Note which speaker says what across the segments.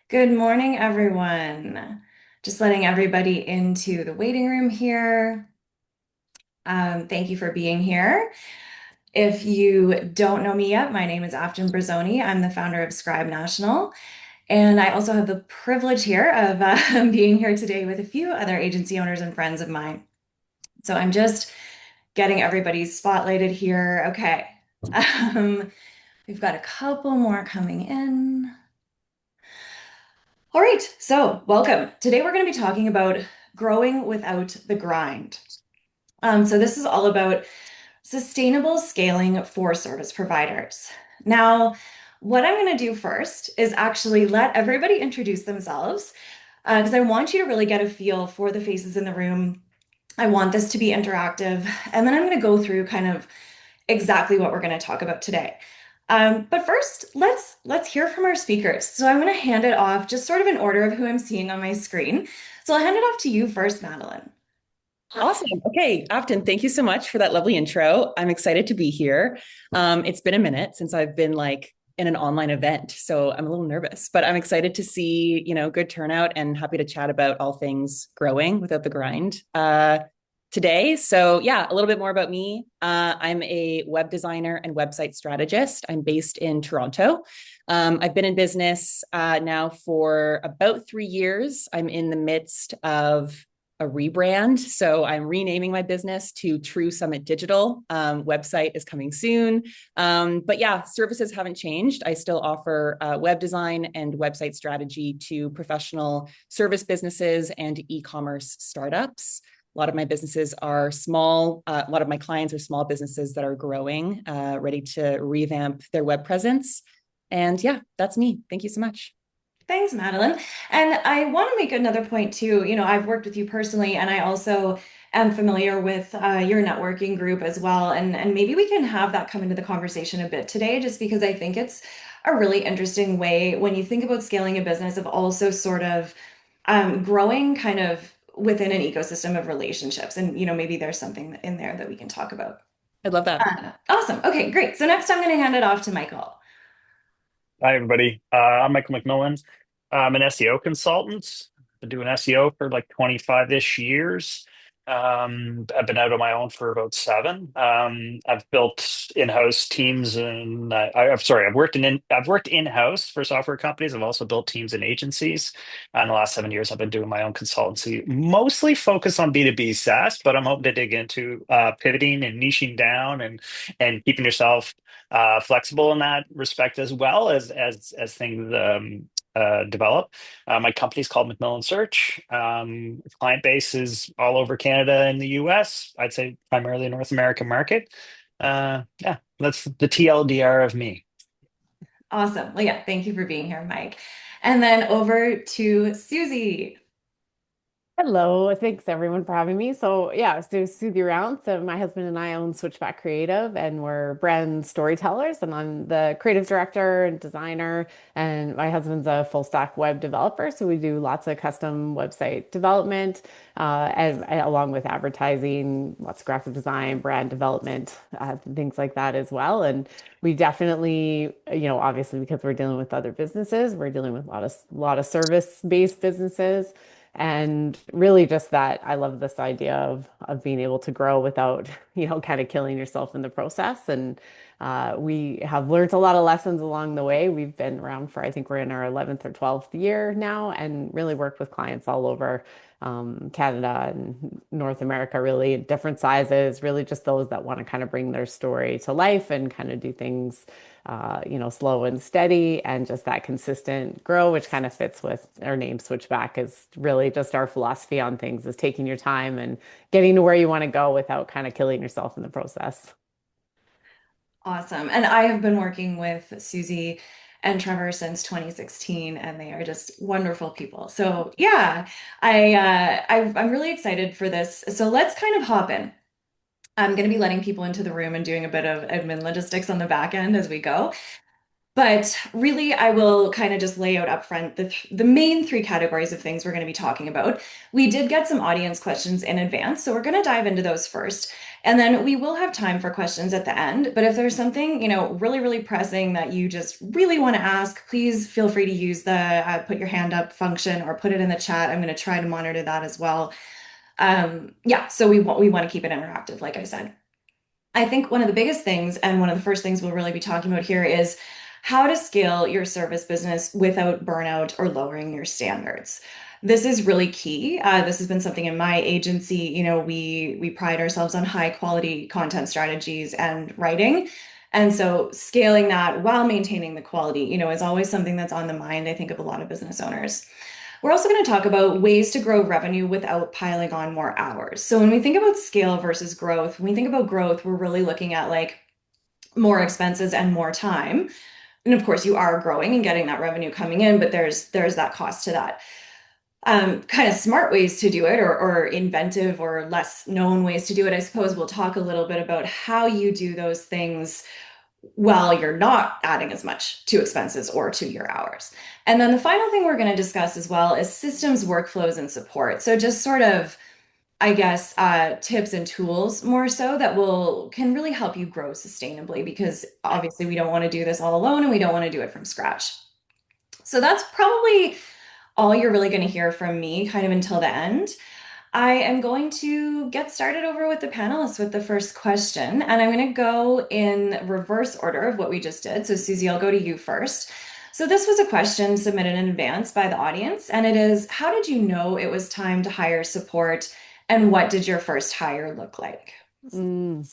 Speaker 1: Good morning, everyone. Just letting everybody into the waiting room here. Thank you for being here. If you don't know me yet, my name is Afton Brazzoni. I'm the founder of Scribe National, and I also have the privilege here of being here today with a few other agency owners and friends of mine. So I'm just getting everybody's spotlighted here. Okay. Um, we've got a couple more coming in. All right, so welcome. Today we're going to be talking about growing without the grind. So this is all about sustainable scaling for service providers. Now, what I'm going to do first is actually let everybody introduce themselves because I want you to really get a feel for the faces in the room. I want this to be interactive, and then I'm going to go through kind of exactly what we're going to talk about today. But first, let's hear from our speakers. So I'm going to hand it off just sort of in order of who I'm seeing on my screen. So I'll hand it off to you first, Madeline.
Speaker 2: Awesome. Okay, Afton, thank you so much for that lovely intro. I'm excited to be here. It's been a minute since I've been in an online event, so I'm a little nervous, but I'm excited to see, good turnout and happy to chat about all things growing without the grind today. So yeah, a little bit more about me. I'm a web designer and website strategist. I'm based in Toronto. I've been in business now for about 3 years. I'm in the midst of a rebrand. So I'm renaming my business to True Summit Digital. Website is coming soon. But yeah, services haven't changed. I still offer web design and website strategy to professional service businesses and e-commerce startups. A lot of my businesses are small. A lot of my clients are small businesses that are growing, ready to revamp their web presence. And yeah, that's me. Thank you so much.
Speaker 1: Thanks, Madeline. And I want to make another point too. I've worked with you personally, and I also am familiar with your networking group as well. And maybe we can have that come into the conversation a bit today, just because I think it's a really interesting way when you think about scaling a business of also sort of growing kind of within an ecosystem of relationships. And maybe there's something in there that we can talk about.
Speaker 2: I love that.
Speaker 1: Awesome. Okay, great. So next I'm going to hand it off to Michael.
Speaker 3: Hi, everybody. I'm Michael MacMillan. I'm an SEO consultant. Been doing SEO for like 25-ish years. I've been out on my own for about seven. I've built in-house teams, and I'm sorry, I've worked in-house for software companies. I've also built teams in agencies. In the last 7 years, I've been doing my own consultancy, mostly focused on B2B SaaS, but I'm hoping to dig into pivoting and niching down and keeping yourself flexible in that respect as well as things develop. My company's called MacMillan Search. Client base is all over Canada and the US. I'd say primarily North American market. Yeah, that's the TLDR of me.
Speaker 1: Awesome. Well, yeah, thank you for being here, Mike. And then over to Suzy.
Speaker 4: Hello, thanks everyone for having me. So Suzy Rounce, my husband and I own Switchback Creative, and we're brand storytellers. And I'm the creative director and designer, and my husband's a full stack web developer. So we do lots of custom website development, and along with advertising, lots of graphic design, brand development, things like that as well. And we definitely, obviously because we're dealing with other businesses, we're dealing with a lot of service-based businesses. And really just that I love this idea of being able to grow without, kind of killing yourself in the process. And we have learned a lot of lessons along the way. We've been around for, I think we're in our 11th or 12th year now, and really worked with clients all over Canada and North America, really different sizes, really just those that want to kind of bring their story to life and kind of do things slow and steady and just that consistent grow, which kind of fits with our name Switchback is really just our philosophy on things is taking your time and getting to where you want to go without kind of killing yourself in the process.
Speaker 1: Awesome. And I have been working with Suzy and Trevor since 2016, and they are just wonderful people. So yeah, I'm really excited for this. So let's kind of hop in. I'm going to be letting people into the room and doing a bit of admin logistics on the back end as we go. But really, I will kind of just lay out up front the main three categories of things we're going to be talking about. We did get some audience questions in advance, so we're going to dive into those first. And then we will have time for questions at the end. But if there's something, really, really pressing that you just really want to ask, please feel free to use the put your hand up function or put it in the chat. I'm going to try to monitor that as well. Yeah, so we want to keep it interactive, like I said. I think one of the biggest things, and one of the first things we'll really be talking about here, is how to scale your service business without burnout or lowering your standards. This is really key. This has been something in my agency. We pride ourselves on high quality content strategies and writing. And so scaling that while maintaining the quality, is always something that's on the mind, I think, of a lot of business owners. We're also going to talk about ways to grow revenue without piling on more hours. So when we think about scale versus growth, when we think about growth, we're really looking at like more expenses and more time. And of course, you are growing and getting that revenue coming in, but there's that cost to that. Kind of smart ways to do it, or inventive or less known ways to do it. I suppose we'll talk a little bit about how you do those things while you're not adding as much to expenses or to your hours. And then the final thing we're going to discuss as well is systems, workflows, and support. So just sort of, I guess, tips and tools more so that can really help you grow sustainably, because obviously we don't want to do this all alone and we don't want to do it from scratch. So that's probably all you're really going to hear from me kind of until the end. I am going to get started over with the panelists with the first question, and I'm going to go in reverse order of what we just did. So, Suzy, I'll go to you first. So, this was a question submitted in advance by the audience, and it is, how did you know it was time to hire support, and what did your first hire look like?
Speaker 4: Mm.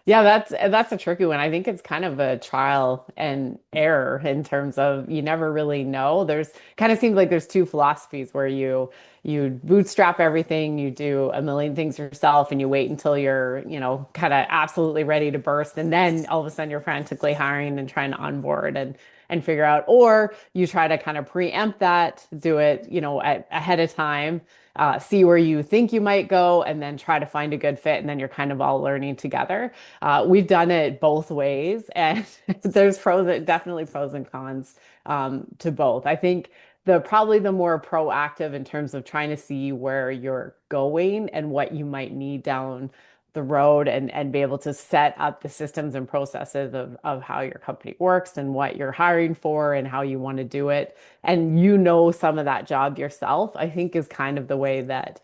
Speaker 4: Yeah, that's a tricky one. I think it's kind of a trial and error in terms of you never really know. There's kind of seems like there's two philosophies where you bootstrap everything, you do a million things yourself, and you wait until you're, kind of absolutely ready to burst, and then all of a sudden you're frantically hiring and trying to onboard and figure out, or you try to kind of preempt that, do it, ahead of time, see where you think you might go, and then try to find a good fit, and then you're kind of all learning together. We've done it both ways, and there's definitely pros and cons to both. I think probably the more proactive in terms of trying to see where you're going and what you might need down the road, and be able to set up the systems and processes of how your company works and what you're hiring for and how you want to do it. And some of that job yourself, I think is kind of the way that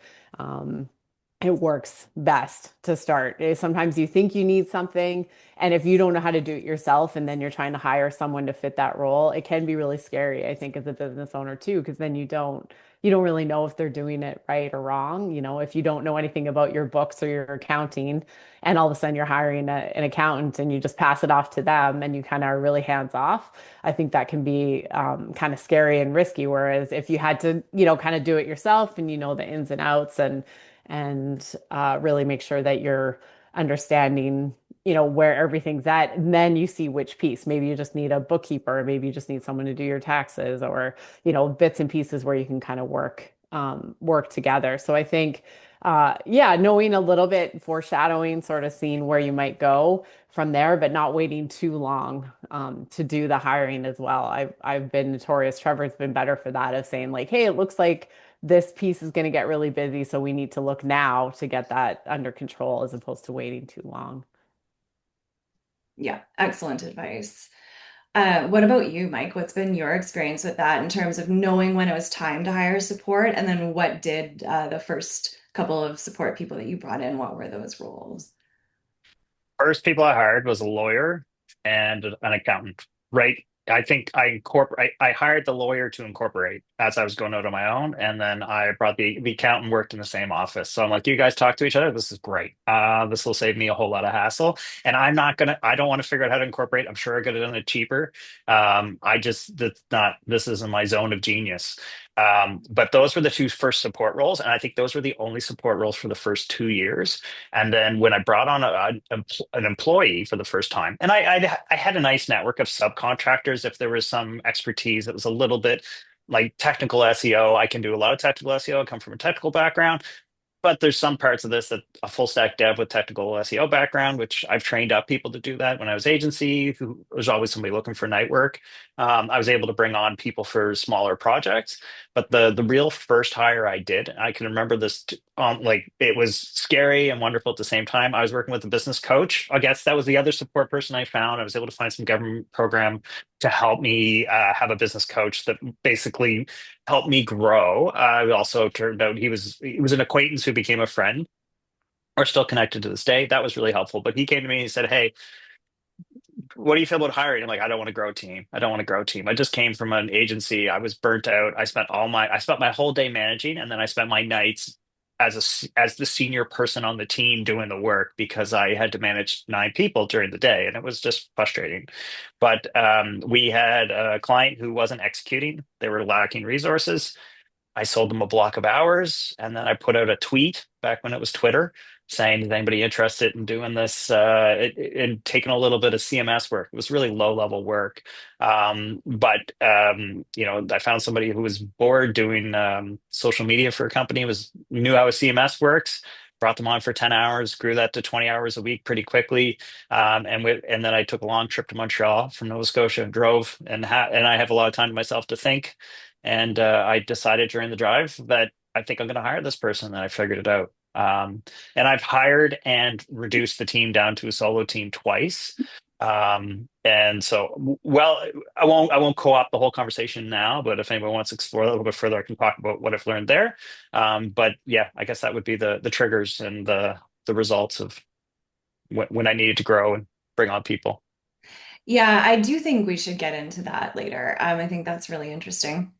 Speaker 4: it works best to start. Sometimes you think you need something, and if you don't know how to do it yourself, and then you're trying to hire someone to fit that role, it can be really scary, I think, as a business owner too, because then you don't really know if they're doing it right or wrong. If you don't know anything about your books or your accounting, and all of a sudden you're hiring an accountant and you just pass it off to them and you kind of are really hands off, I think that can be kind of scary and risky. Whereas if you had to, kind of do it yourself, and the ins and outs, and really make sure that you're understanding, where everything's at. And then you see which piece. Maybe you just need a bookkeeper, maybe you just need someone to do your taxes, or, bits and pieces where you can kind of work together. So I think, yeah, knowing a little bit, foreshadowing, sort of seeing where you might go from there, but not waiting too long to do the hiring as well. I've been notorious. Trevor's been better for that, of saying like, hey, it looks like this piece is going to get really busy, so we need to look now to get that under control, as opposed to waiting too long.
Speaker 1: Yeah, excellent advice. What about you, Mike? What's been your experience with that in terms of knowing when it was time to hire support? And then what did the first couple of support people that you brought in, what were those roles?
Speaker 3: First people I hired was a lawyer and an accountant. Right. I think I hired the lawyer to incorporate as I was going out on my own, and then I brought the accountant, worked in the same office. So I'm like, you guys talk to each other. This is great. This will save me a whole lot of hassle. And I don't want to figure out how to incorporate. I'm sure I could have done it cheaper. That's not, this isn't my zone of genius. But those were the two first support roles, and I think those were the only support roles for the first 2 years. And then when I brought on an employee for the first time, and I had a nice network of subcontractors. If there was some expertise that was a little bit like technical SEO, I can do a lot of technical SEO. I come from a technical background. but there's some parts of this that a full stack dev with technical SEO background, which I've trained up people to do that when I was agency, who was always somebody looking for night work. I was able to bring on people for smaller projects. But the real first hire I did, I can remember this like it was scary and wonderful at the same time. I was working with a business coach. I guess that was the other support person I found. I was able to find some government program to help me have a business coach that basically helped me grow. It also turned out he was an acquaintance who became a friend. Are still connected to this day. That was really helpful. But he came to me and he said, "Hey, what do you feel about hiring?" I'm like, "I don't want to grow a team. I don't want to grow a team. I just came from an agency. I was burnt out. I spent my whole day managing, and then I spent my nights as the senior person on the team doing the work because I had to manage 9 people during the day, and it was just frustrating." But we had a client who wasn't executing. They were lacking resources. I sold them a block of hours, and then I put out a tweet back when it was Twitter saying, "Is anybody interested in doing this?" And taking a little bit of CMS work. It was really low level work, but I found somebody who was bored doing social media for a company. Was knew how a CMS works. Brought them on for 10 hours, grew that to 20 hours a week pretty quickly. And then I took a long trip to Montreal from Nova Scotia and drove and I have a lot of time to myself to think. And I decided during the drive that I think I'm going to hire this person. And I figured it out. And I've hired and reduced the team down to a solo team twice. And so, well, I won't co-opt the whole conversation now, but if anyone wants to explore a little bit further, I can talk about what I've learned there. But yeah, I guess that would be the triggers and the results of when I needed to grow and bring on people.
Speaker 1: Yeah, I do think we should get into that later. I think that's really interesting.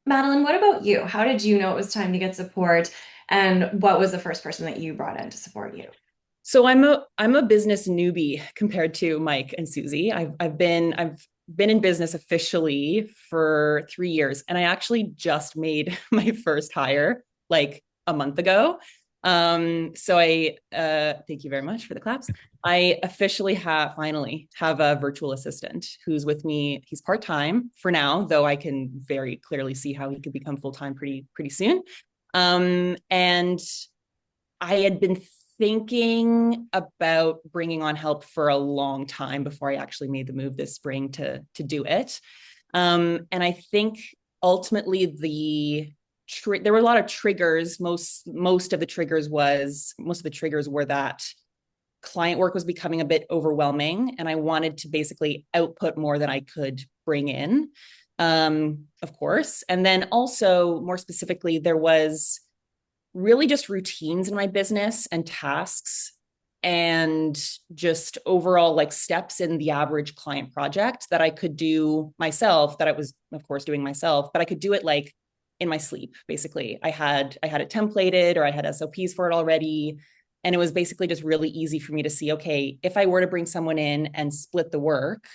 Speaker 1: Madeline, what about you? How did you know it was time to get support? And what was the first person that you brought in to support you?
Speaker 2: So I'm a business newbie compared to Mike and Suzy. I've been in business officially for 3 years, and I actually just made my first hire like a month ago. So I thank you very much for the claps. I officially finally have a virtual assistant who's with me. He's part-time for now, though I can very clearly see how he could become full-time pretty soon. And I had been thinking about bringing on help for a long time before I actually made the move this spring to do it. And I think ultimately there were a lot of triggers. Most of the triggers were that client work was becoming a bit overwhelming, and I wanted to basically output more than I could bring in, of course. And then also, more specifically, there was really just routines in my business and tasks and just overall like steps in the average client project that I could do myself, that I was of course doing myself, but I could do it like in my sleep. Basically, I had it templated, or I had SOPs for it already. And it was basically just really easy for me to see, okay, if I were to bring someone in and split the work,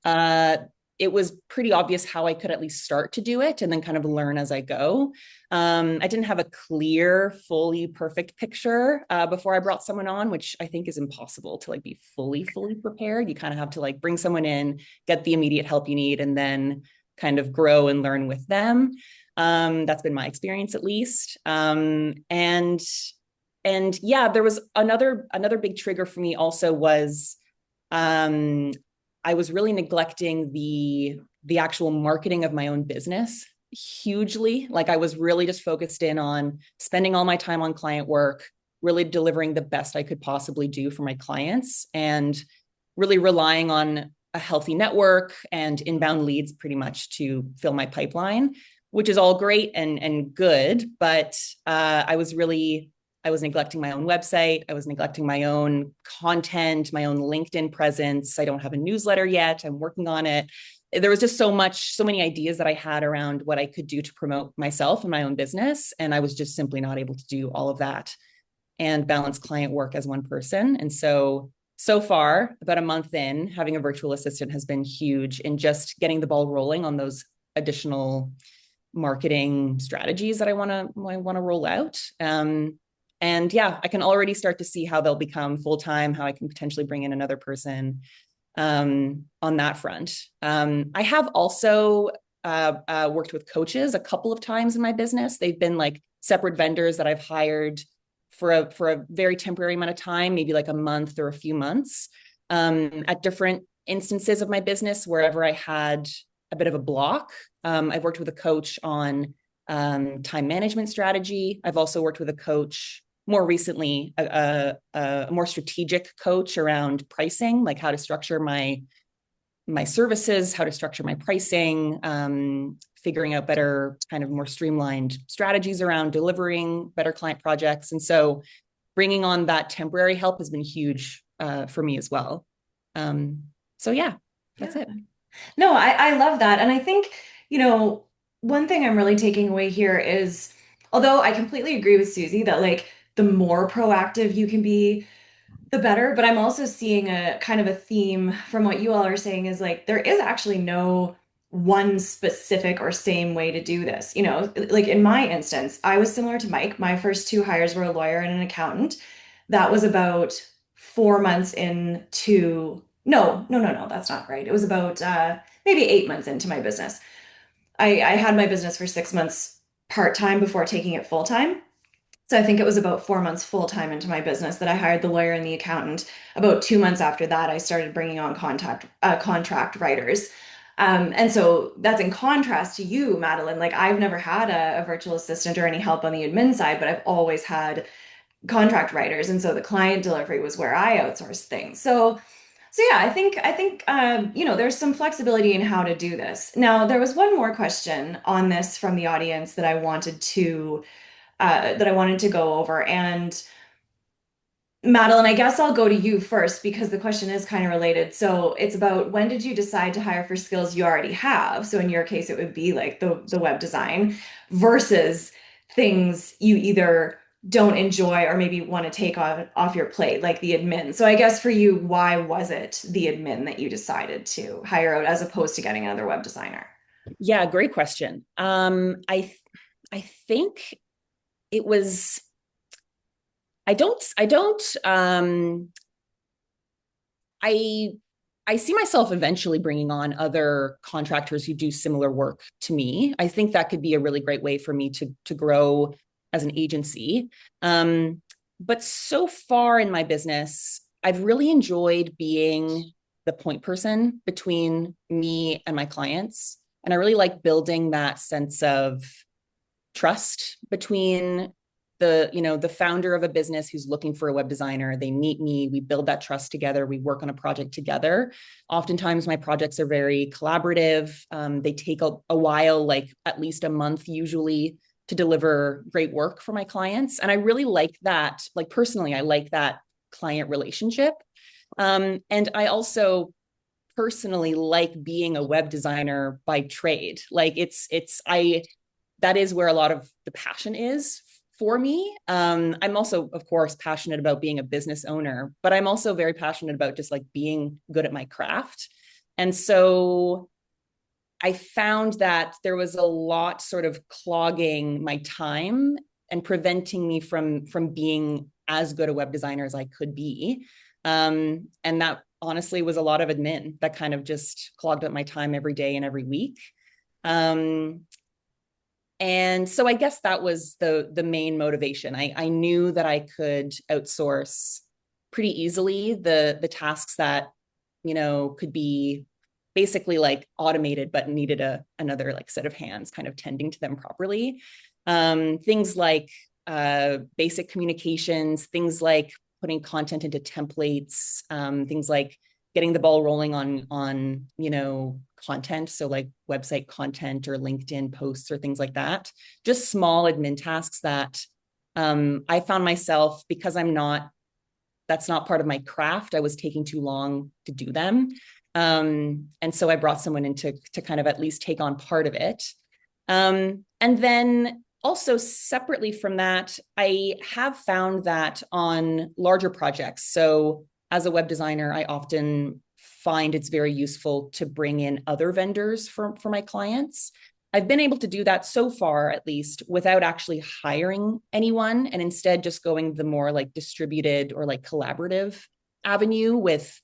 Speaker 2: uh, it was pretty obvious how I could at least start to do it and then kind of learn as I go. I didn't have a clear, fully perfect picture before I brought someone on, which I think is impossible to like be fully prepared. You kind of have to like bring someone in, get the immediate help you need, and then kind of grow and learn with them. That's been my experience at least. And yeah, there was another big trigger for me also was um, I was really neglecting the actual marketing of my own business hugely. Like I was really just focused in on spending all my time on client work, really delivering the best I could possibly do for my clients, and really relying on a healthy network and inbound leads pretty much to fill my pipeline, which is all great and good. But I was neglecting my own website. I was neglecting my own content, my own LinkedIn presence. I don't have a newsletter yet. I'm working on it. There was just so many ideas that I had around what I could do to promote myself and my own business. And I was just simply not able to do all of that and balance client work as one person. And so far, about a month in, having a virtual assistant has been huge in just getting the ball rolling on those additional marketing strategies that I want to roll out. And yeah, I can already start to see how they'll become full-time, how I can potentially bring in another person on that front. I have also worked with coaches a couple of times in my business. They've been like separate vendors that I've hired for a very temporary amount of time, maybe like a month or a few months, at different instances of my business, wherever I had a bit of a block. I've worked with a coach on time management strategy. I've also worked with a coach more recently, a more strategic coach around pricing, like how to structure my services, how to structure my pricing, figuring out better, kind of more streamlined strategies around delivering better client projects. And so bringing on that temporary help has been huge for me as well. So yeah, that's it.
Speaker 1: No, I love that. And I think, one thing I'm really taking away here is, although I completely agree with Suzy that like the more proactive you can be, the better. But I'm also seeing a kind of a theme from what you all are saying is like there is actually no one specific or same way to do this. Like in my instance, I was similar to Mike. My first two hires were a lawyer and an accountant. That was about 4 months into, no, that's not right. It was about maybe 8 months into my business. I had my business for 6 months part-time before taking it full-time. So I think it was about 4 months full-time into my business that I hired the lawyer and the accountant. About 2 months after that, I started bringing on contract writers. And so that's in contrast to you, Madeline. Like I've never had a virtual assistant or any help on the admin side, but I've always had contract writers. And so the client delivery was where I outsourced things. So yeah, I think there's some flexibility in how to do this. Now, there was one more question on this from the audience that I wanted to go over. And Madeline, I guess I'll go to you first because the question is kind of related. So it's about when did you decide to hire for skills you already have? So in your case, it would be like the web design versus things you either don't enjoy or maybe want to take off your plate, like the admin. So I guess for you, why was it the admin that you decided to hire out as opposed to getting another web designer?
Speaker 2: Yeah, great question. I think it was, I I see myself eventually bringing on other contractors who do similar work to me. I think that could be a really great way for me to grow as an agency. But so far in my business, I've really enjoyed being the point person between me and my clients. And I really like building that sense of trust between the founder of a business who's looking for a web designer. They meet me, we build that trust together, we work on a project together. Oftentimes my projects are very collaborative. They take a while, like at least a month usually, to deliver great work for my clients. And I really like that, like personally, I like that client relationship. And I also personally like being a web designer by trade. Like that is where a lot of the passion is for me. I'm also, of course, passionate about being a business owner, but I'm also very passionate about just like being good at my craft. And so I found that there was a lot sort of clogging my time and preventing me from being as good a web designer as I could be. And that honestly was a lot of admin that kind of just clogged up my time every day and every week. And so I guess that was the main motivation. I knew that I could outsource pretty easily the tasks that, could be basically like automated, but needed another like set of hands kind of tending to them properly. Things like basic communications, things like putting content into templates, things like getting the ball rolling on content, so like website content or LinkedIn posts or things like that. Just small admin tasks that I found myself, because that's not part of my craft, I was taking too long to do them. And so I brought someone in to kind of at least take on part of it. And then also separately from that, I have found that on larger projects, so as a web designer, I often find it's very useful to bring in other vendors for my clients. I've been able to do that so far, at least, without actually hiring anyone, and instead just going the more like distributed or like collaborative avenue with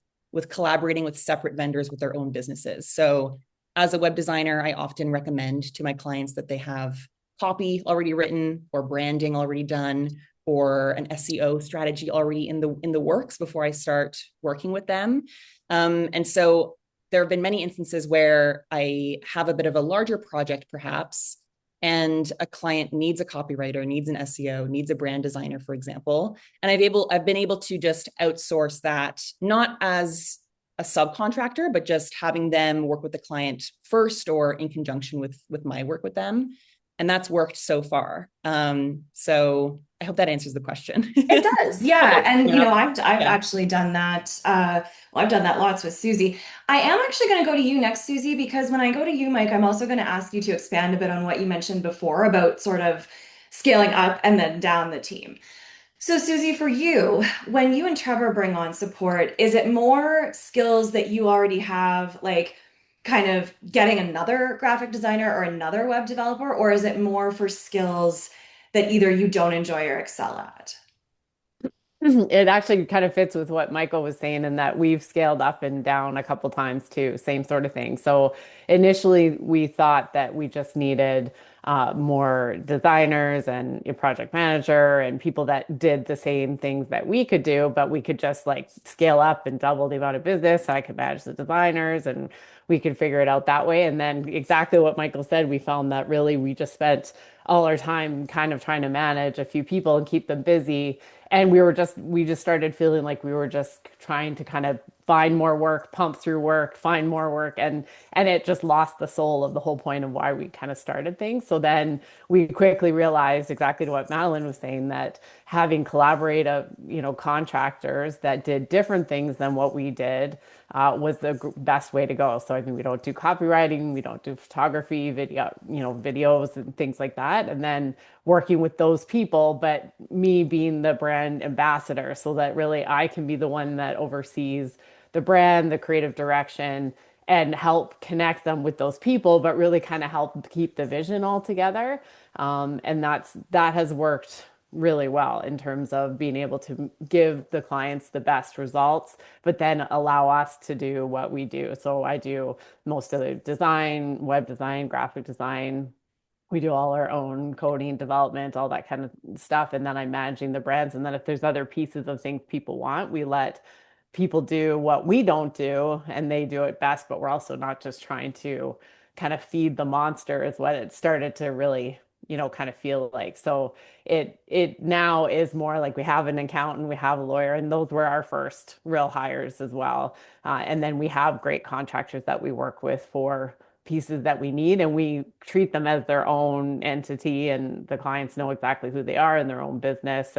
Speaker 2: collaborating with separate vendors with their own businesses. So as a web designer, I often recommend to my clients that they have copy already written or branding already done or an SEO strategy already in the works before I start working with them. And so there have been many instances where I have a bit of a larger project, perhaps, and a client needs a copywriter, needs an SEO, needs a brand designer, for example. And I've been able to just outsource that, not as a subcontractor, but just having them work with the client first or in conjunction with my work with them. And that's worked so far. So I hope that answers the question.
Speaker 1: It does, yeah. And
Speaker 2: Yeah.
Speaker 1: I've
Speaker 2: Yeah.
Speaker 1: actually done that. Well, I've done that lots with Suzy. I am actually going to go to you next, Suzy, because when I go to you, Mike, I'm also going to ask you to expand a bit on what you mentioned before about sort of scaling up and then down the team. So, Suzy, for you, when you and Trevor bring on support, is it more skills that you already have, like kind of getting another graphic designer or another web developer, or is it more for skills that either you don't enjoy or excel at?
Speaker 4: It actually kind of fits with what Michael was saying in that we've scaled up and down a couple times too, same sort of thing. So initially we thought that we just needed more designers and a project manager and people that did the same things that we could do, but we could just like scale up and double the amount of business. I could manage the designers and we could figure it out that way. And then exactly what Michael said, we found that really we just spent all our time kind of trying to manage a few people and keep them busy, and we just started feeling like we were just trying to kind of find more work, pump through work, find more work, and it just lost the soul of the whole point of why we kind of started things. So then we quickly realized exactly what Madeline was saying, that having collaborative, contractors that did different things than what we did was the best way to go. So I mean, we don't do copywriting, we don't do photography, videos and things like that. And then working with those people, but me being the brand ambassador so that really I can be the one that oversees the brand, the creative direction, and help connect them with those people, but really kind of help keep the vision all together. And that has worked really well in terms of being able to give the clients the best results, but then allow us to do what we do. So I do most of the design, web design, graphic design. We do all our own coding, development, all that kind of stuff. And then I'm managing the brands. And then if there's other pieces of things people want, we let people do what we don't do and they do it best. But we're also not just trying to kind of feed the monster is what it started to really, kind of feel like. So it now is more like we have an accountant, we have a lawyer, and those were our first real hires as well. And then we have great contractors that we work with for pieces that we need, and we treat them as their own entity, and the clients know exactly who they are in their own business,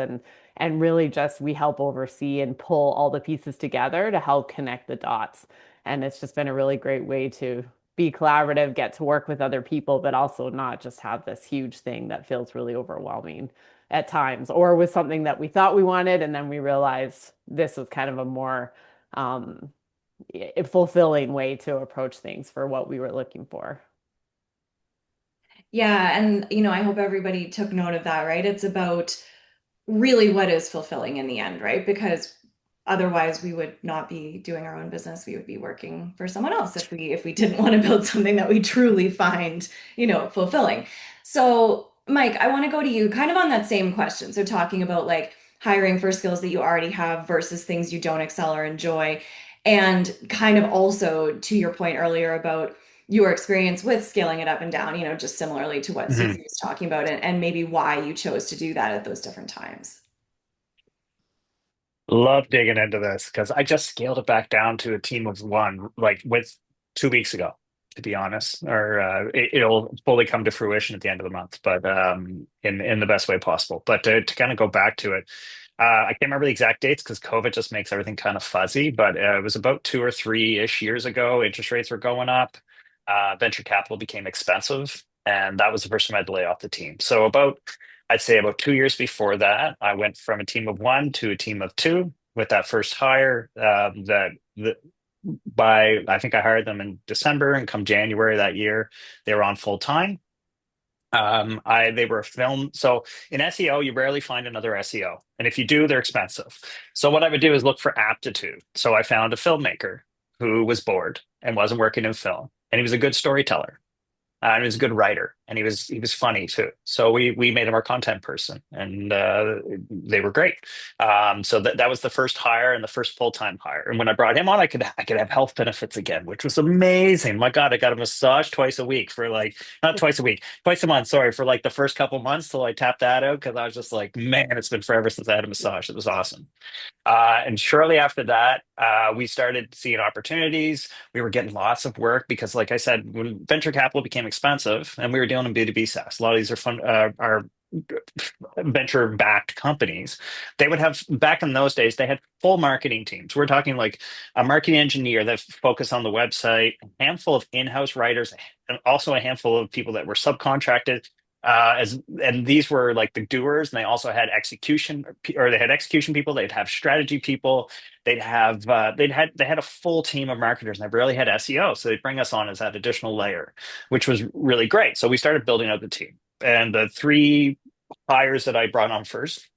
Speaker 4: and really just we help oversee and pull all the pieces together to help connect the dots. And it's just been a really great way to be collaborative, get to work with other people, but also not just have this huge thing that feels really overwhelming at times, or with something that we thought we wanted and then we realized this was kind of a more um, fulfilling way to approach things for what we were looking for.
Speaker 1: Yeah, and I hope everybody took note of that, right? It's about really what is fulfilling in the end, right? Because otherwise we would not be doing our own business. We would be working for someone else if we didn't want to build something that we truly find, fulfilling. So, Mike, I want to go to you kind of on that same question. So talking about like hiring for skills that you already have versus things you don't excel or enjoy. And kind of also to your point earlier about your experience with scaling it up and down, just similarly to what
Speaker 3: Mhm.
Speaker 1: Suzy was talking about, and maybe why you chose to do that at those different times.
Speaker 3: Love digging into this because I just scaled it back down to a team of one, like with 2 weeks ago, to be honest. Or it'll fully come to fruition at the end of the month, but in the best way possible. But to kind of go back to it, I can't remember the exact dates because COVID just makes everything kind of fuzzy. But it was about 2 or 3-ish years ago. Interest rates were going up, venture capital became expensive, and that was the first time I had to lay off the team. So I'd say about 2 years before that, I went from a team of one to a team of two with that first hire. By I think I hired them in December, and come January that year, they were on full time. They were a film. So in SEO, you rarely find another SEO, and if you do, they're expensive. So what I would do is look for aptitude. So I found a filmmaker who was bored and wasn't working in film. And he was a good storyteller. And he was a good writer, and he was funny too. So we made him our content person, and they were great. So that was the first hire and the first full-time hire. And when I brought him on, I could have health benefits again, which was amazing. My God, I got a massage twice a week for like not twice a week, twice a month. Sorry, for like the first couple months till I tapped that out because I was just like, man, it's been forever since I had a massage. It was awesome. And shortly after that, we started seeing opportunities. We were getting lots of work because, like I said, when venture capital became expensive, and we were dealing in B2B SaaS, a lot of these are venture-backed companies. They would have back in those days, they had full marketing teams. We're talking like a marketing engineer that focused on the website, a handful of in-house writers, and also a handful of people that were subcontracted as and these were like the doers, and they also had execution, or they had execution people. They'd have strategy people. They had a full team of marketers, and they rarely had SEO, so they'd bring us on as that additional layer, which was really great. So we started building out the team, and the three hires that I brought on first,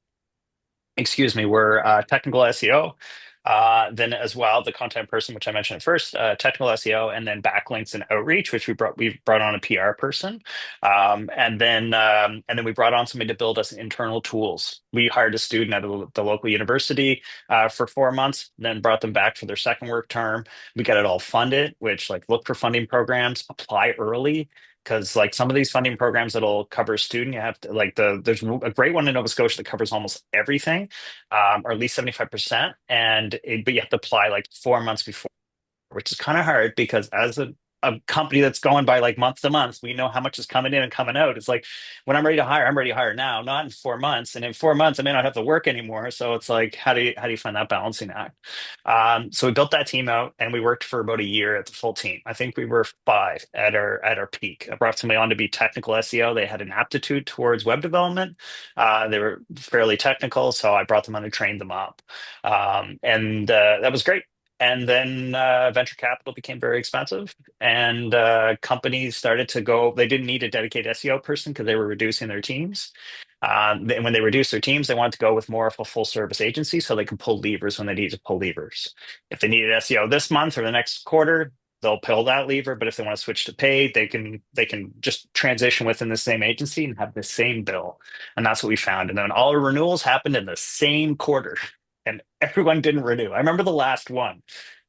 Speaker 3: excuse me, were technical SEO. Then as well, the content person, which I mentioned at first, technical SEO, and then backlinks and outreach, which we brought on a PR person, and then we brought on somebody to build us internal tools. We hired a student at the local university for 4 months, then brought them back for their second work term. We got it all funded, which like look for funding programs, apply early. Because like some of these funding programs that'll cover a student, you have to like there's a great one in Nova Scotia that covers almost everything, or at least 75%. But you have to apply like 4 months before, which is kind of hard because as a company that's going by like month to month, we know how much is coming in and coming out. It's like when I'm ready to hire, I'm ready to hire now, not in 4 months. And in 4 months, I may not have to work anymore. So it's like, how do you find that balancing act? So we built that team out, and we worked for about a year at the full team. I think we were five at our peak. I brought somebody on to be technical SEO. They had an aptitude towards web development. They were fairly technical, so I brought them on and trained them up. And that was great. And then venture capital became very expensive, and companies started to go. They didn't need a dedicated SEO person because they were reducing their teams. When they reduced their teams, they wanted to go with more of a full service agency so they can pull levers when they need to pull levers. If they needed SEO this month or the next quarter, they'll pull that lever. But if they want to switch to paid, they can just transition within the same agency and have the same bill. And that's what we found. And then all our renewals happened in the same quarter, and everyone didn't renew. I remember the last one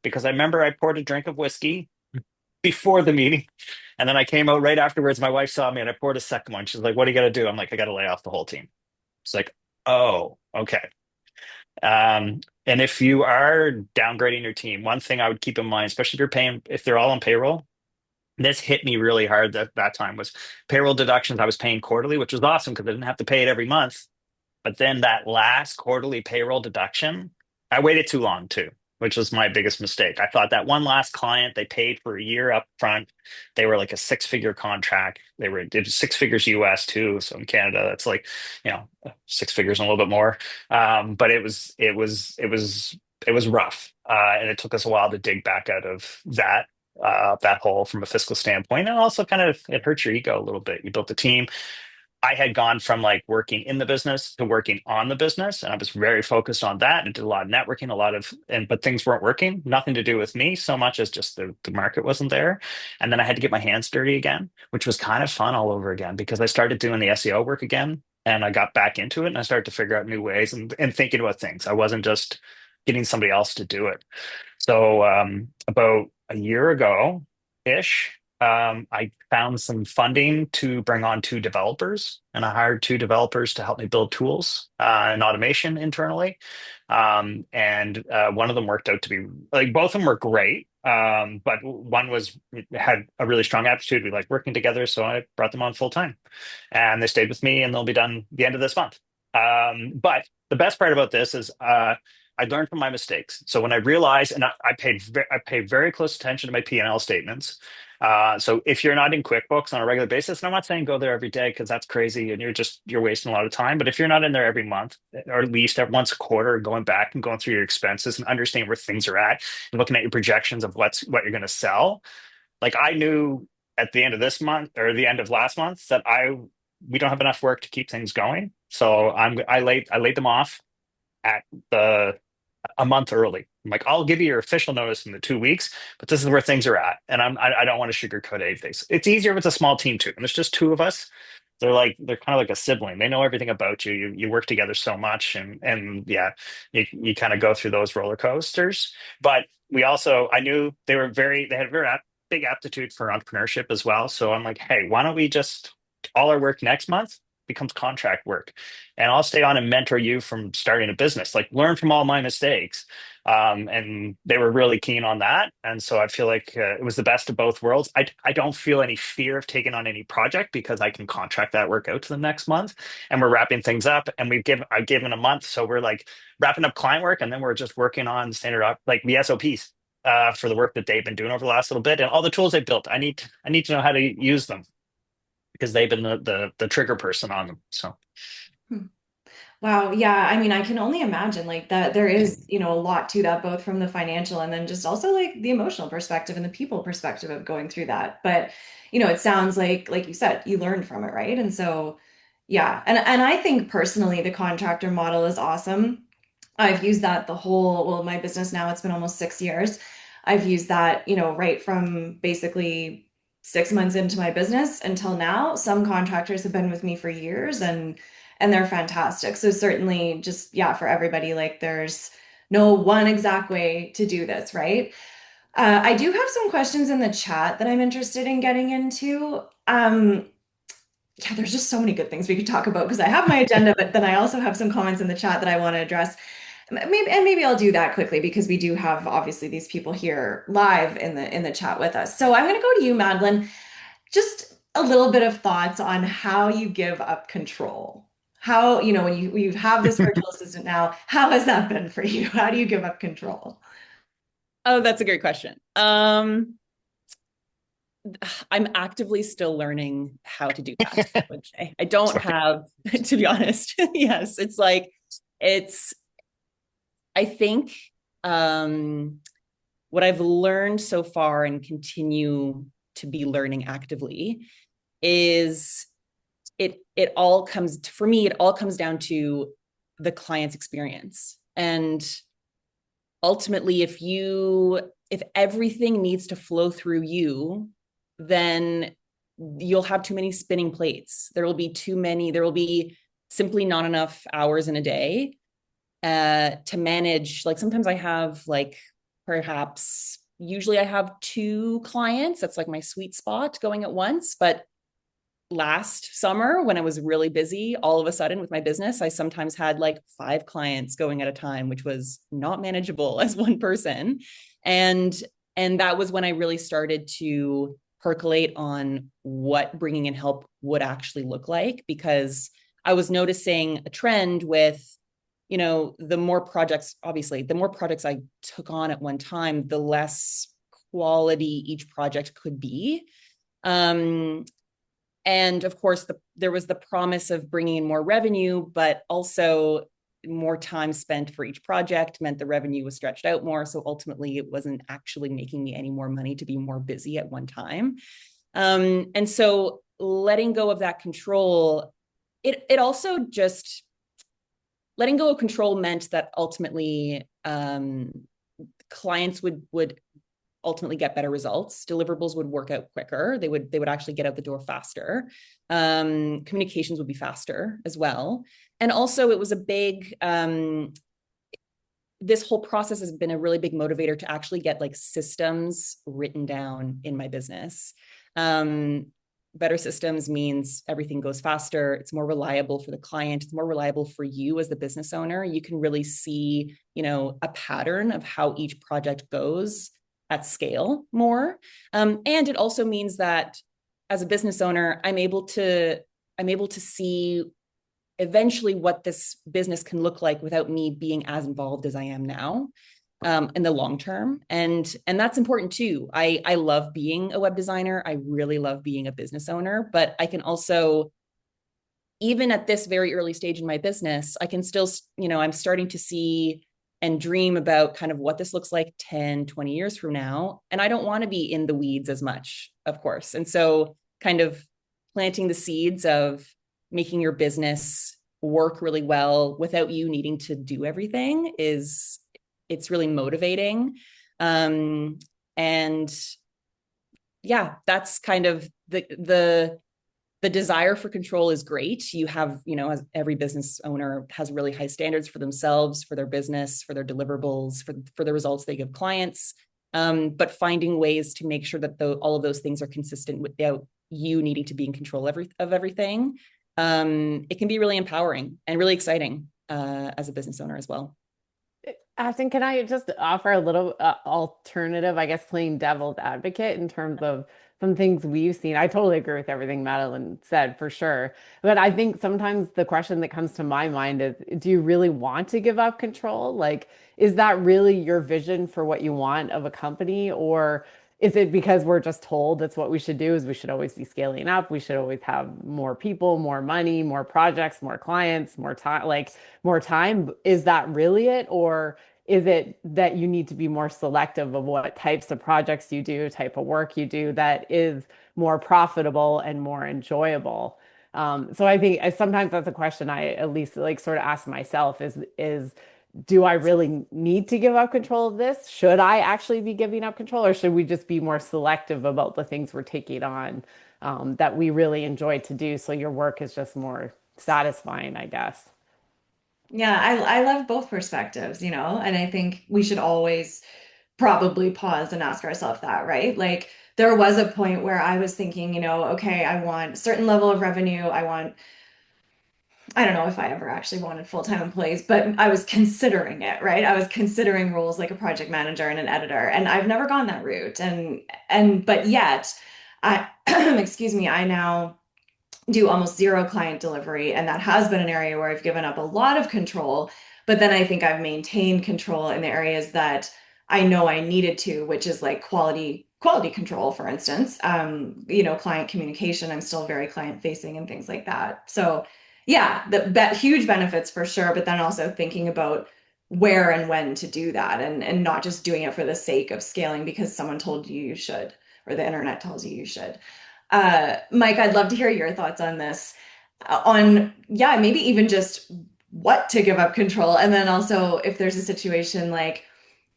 Speaker 3: because I remember I poured a drink of whiskey before the meeting. And then I came out right afterwards. My wife saw me and I poured a second one. She's like, "What do you got to do?" I'm like, "I got to lay off the whole team." It's like, "Oh, okay." And if you are downgrading your team, one thing I would keep in mind, especially if they're all on payroll, this hit me really hard that time was payroll deductions. I was paying quarterly, which was awesome because I didn't have to pay it every month. But then that last quarterly payroll deduction, I waited too long too, which was my biggest mistake. I thought that one last client, they paid for a year up front. They were like a six-figure contract. It was six figures US too. So in Canada, that's like, six figures and a little bit more. But it was rough. And it took us a while to dig back out of that hole from a fiscal standpoint. And also kind of it hurts your ego a little bit. You built the team. I had gone from like working in the business to working on the business, and I was very focused on that and did a lot of networking, but things weren't working. Nothing to do with me so much as just the market wasn't there. And then I had to get my hands dirty again, which was kind of fun all over again because I started doing the SEO work again, and I got back into it, and I started to figure out new ways and thinking about things. I wasn't just getting somebody else to do it. So about a year ago ish, I found some funding to bring on two developers, and I hired two developers to help me build tools and automation internally. And one of them worked out to be like both of them were great, but one had a really strong aptitude. We like working together, so I brought them on full time, and they stayed with me, and they'll be done the end of this month. But the best part about this is I learned from my mistakes. So when I realized, and I pay very close attention to my P&L statements. So if you're not in QuickBooks on a regular basis, and I'm not saying go there every day because that's crazy and you're wasting a lot of time. But if you're not in there every month, or at least once a quarter, going back and going through your expenses and understanding where things are at, and looking at your projections of what you're going to sell. Like I knew at the end of this month or the end of last month that we don't have enough work to keep things going. So I laid them off at the a month early. I'm like, I'll give you your official notice in the 2 weeks, but this is where things are at. And I don't want to sugarcoat anything. It's easier if it's a small team too. And there's just two of us. They're kind of like a sibling. They know everything about you. You work together so much, and yeah, you kind of go through those roller coasters. But we also, I knew they had a very big aptitude for entrepreneurship as well. So I'm like, hey, why don't we just all our work next month becomes contract work, and I'll stay on and mentor you from starting a business, like learn from all my mistakes. And they were really keen on that, and so I feel like it was the best of both worlds. I don't feel any fear of taking on any project because I can contract that work out to the next month, and we're wrapping things up. And I've given a month, so we're like wrapping up client work, and then we're just working on standard up like the SOPs for the work that they've been doing over the last little bit and all the tools they built. I need to know how to use them because they've been the trigger person on them. So
Speaker 1: Hmm. Wow. Yeah. I mean, I can only imagine like that there is, a lot to that, both from the financial and then just also like the emotional perspective and the people perspective of going through that. But, it sounds like you said, you learned from it, right? And so, yeah. And I think personally, the contractor model is awesome. I've used that well, my business now, it's been almost 6 years. I've used that, right from basically 6 months into my business until now. Some contractors have been with me for years and they're fantastic. So certainly just, yeah, for everybody, like there's no one exact way to do this, right? I do have some questions in the chat that I'm interested in getting into. Yeah, there's just so many good things we could talk about because I have my agenda, but then I also have some comments in the chat that I want to address. Maybe I'll do that quickly because we do have obviously these people here live in the chat with us. So I'm going to go to you, Madeline. Just a little bit of thoughts on how you give up control. How, when you have this virtual assistant now, how has that been for you? How do you give up control?
Speaker 2: Oh, that's a great question. I'm actively still learning how to do that. I would say I don't
Speaker 3: sorry.
Speaker 2: have, to be honest. Yes, it's. I think what I've learned so far and continue to be learning actively is it all comes for me. It all comes down to the client's experience, and ultimately, if everything needs to flow through you, then you'll have too many spinning plates. There will be simply not enough hours in a day to manage. Like sometimes I have usually I have two clients. That's like my sweet spot going at once. But last summer when I was really busy, all of a sudden with my business, I sometimes had like 5 clients going at a time, which was not manageable as one person. And that was when I really started to percolate on what bringing in help would actually look like, because I was noticing a trend with, the more projects I took on at one time, the less quality each project could be. And of course, there was the promise of bringing in more revenue, but also more time spent for each project meant the revenue was stretched out more. So ultimately, it wasn't actually making me any more money to be more busy at one time. And so letting go of that control, it also just letting go of control meant that ultimately clients would ultimately get better results. Deliverables would work out quicker. They would actually get out the door faster. Communications would be faster as well. And also it was a big, this whole process has been a really big motivator to actually get like systems written down in my business. Better systems means everything goes faster. It's more reliable for the client. It's more reliable for you as the business owner. You can really see, a pattern of how each project goes at scale more. And it also means that as a business owner, I'm able to see eventually what this business can look like without me being as involved as I am now. In the long term. And that's important too. I love being a web designer. I really love being a business owner, but I can also, even at this very early stage in my business, I can still, I'm starting to see and dream about kind of what this looks like 10, 20 years from now. And I don't want to be in the weeds as much, of course. And so kind of planting the seeds of making your business work really well without you needing to do everything is it's really motivating. And yeah, that's kind of the desire for control is great. You have, as every business owner has really high standards for themselves, for their business, for their deliverables, for the results they give clients. But finding ways to make sure that all of those things are consistent without you needing to be in control of everything. It can be really empowering and really exciting as a business owner as well.
Speaker 4: Afton, can I just offer a little alternative, I guess, playing devil's advocate in terms of some things we've seen? I totally agree with everything Madeline said for sure. But I think sometimes the question that comes to my mind is, do you really want to give up control? Like, is that really your vision for what you want of a company? Or is it because we're just told that's what we should do, is we should always be scaling up, we should always have more people, more money, more projects, more clients, more time, like more time? Is that really it? Or is it that you need to be more selective of what types of projects you do, type of work you do that is more profitable and more enjoyable? So I think sometimes that's a question I at least like sort of ask myself is do I really need to give up control of this? Should I actually be giving up control, or should we just be more selective about the things we're taking on that we really enjoy to do? So your work is just more satisfying, I guess.
Speaker 1: Yeah, I love both perspectives, and I think we should always probably pause and ask ourselves that, right? Like there was a point where I was thinking, okay, I want a certain level of revenue. I don't know if I ever actually wanted full-time employees, but I was considering it, right? I was considering roles like a project manager and an editor, and I've never gone that route. But yet I excuse me, I now do almost zero client delivery. And that has been an area where I've given up a lot of control. But then I think I've maintained control in the areas that I know I needed to, which is like quality control, for instance. Client communication, I'm still very client facing and things like that. So yeah, huge benefits for sure, but then also thinking about where and when to do that and not just doing it for the sake of scaling because someone told you you should or the internet tells you you should. Mike, I'd love to hear your thoughts on this. Yeah, maybe even just what to give up control. And then also, if there's a situation like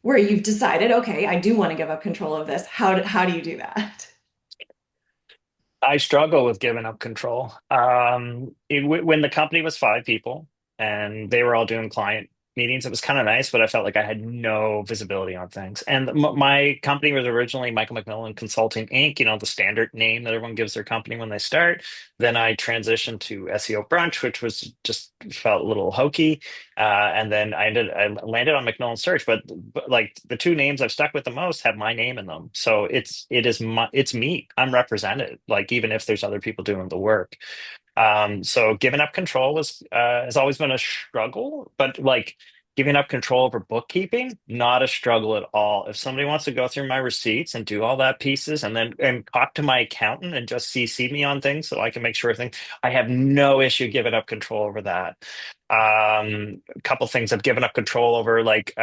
Speaker 1: where you've decided, okay, I do want to give up control of this, how do you do that?
Speaker 3: I struggle with giving up control. When the company was 5 people and they were all doing client meetings, it was kind of nice, but I felt like I had no visibility on things. And my company was originally Michael MacMillan Consulting Inc., the standard name that everyone gives their company when they start. Then I transitioned to SEO Brunch, which was just felt a little hokey. And then I landed on MacMillan Search, but like the two names I've stuck with the most have my name in them. So it's me. I'm represented. Like even if there's other people doing the work. So giving up control has always been a struggle, but like giving up control over bookkeeping, not a struggle at all. If somebody wants to go through my receipts and do all that pieces and talk to my accountant and just CC me on things so I can make sure things, I have no issue giving up control over that. A couple things I've given up control over, like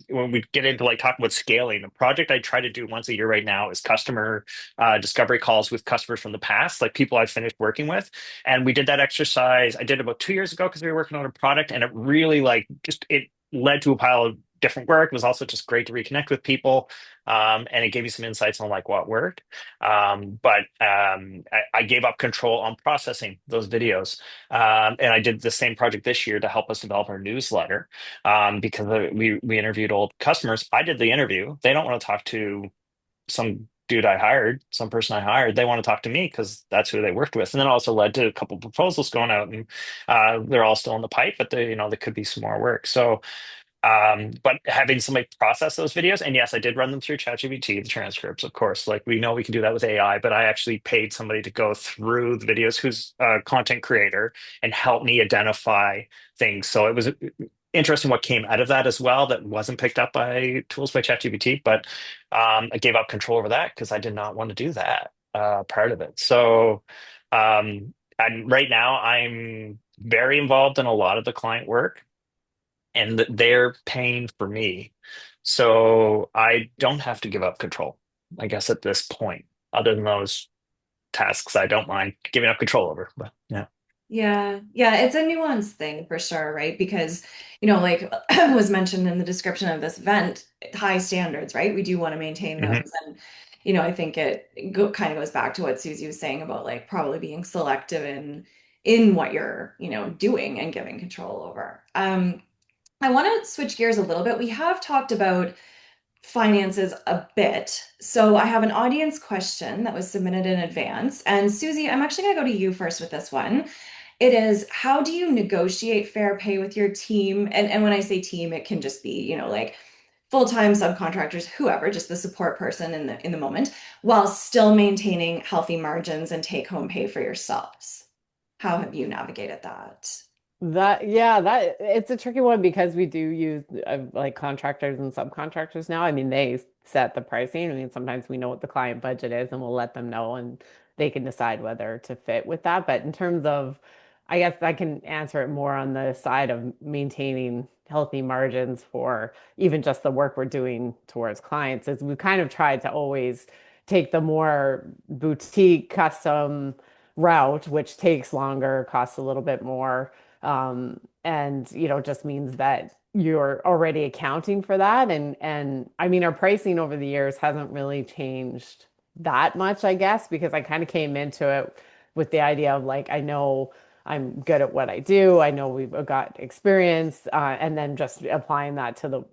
Speaker 3: when we get into like talking about scaling, a project I try to do once a year right now is customer discovery calls with customers from the past, like people I've finished working with. And we did that exercise. I did it about 2 years ago because we were working on a product, and it really like just it led to a pile of different work. It was also just great to reconnect with people, and it gave you some insights on like what worked. I gave up control on processing those videos, and I did the same project this year to help us develop our newsletter because we interviewed old customers. I did the interview. They don't want to talk to some dude I hired, some person I hired. They want to talk to me because that's who they worked with. And then also led to a couple proposals going out, and they're all still in the pipe, but there could be some more work. So, but having somebody process those videos, and yes, I did run them through ChatGPT, the transcripts, of course. Like we know we can do that with AI, but I actually paid somebody to go through the videos who's a content creator and help me identify things. So it was interesting what came out of that as well that wasn't picked up by tools by ChatGPT, but I gave up control over that because I did not want to do that part of it. So and right now I'm very involved in a lot of the client work, and they're paying for me. So I don't have to give up control, I guess, at this point, other than those tasks I don't mind giving up control over. But yeah.
Speaker 1: Yeah, yeah, it's a nuanced thing for sure, right? Because, like was mentioned in the description of this event, high standards, right? We do want to maintain
Speaker 3: Hmm.
Speaker 1: those. And, I think kind of goes back to what Susie was saying about like probably being selective in what you're, doing and giving control over. I want to switch gears a little bit. We have talked about finances a bit. So I have an audience question that was submitted in advance. And Susie, I'm actually going to go to you first with this one. It is, how do you negotiate fair pay with your team? And when I say team, it can just be, like full-time subcontractors, whoever, just the support person in the moment, while still maintaining healthy margins and take-home pay for yourselves. How have you navigated that?
Speaker 4: That it's a tricky one because we do use like contractors and subcontractors now. I mean, they set the pricing. I mean, sometimes we know what the client budget is and we'll let them know and they can decide whether to fit with that. But in terms of, I guess I can answer it more on the side of maintaining healthy margins for even just the work we're doing towards clients, is we kind of tried to always take the more boutique custom route, which takes longer, costs a little bit more, and just means that you're already accounting for that. And I mean, our pricing over the years hasn't really changed that much, I guess, because I kind of came into it with the idea of like, I know I'm good at what I do. I know we've got experience, and then just applying that to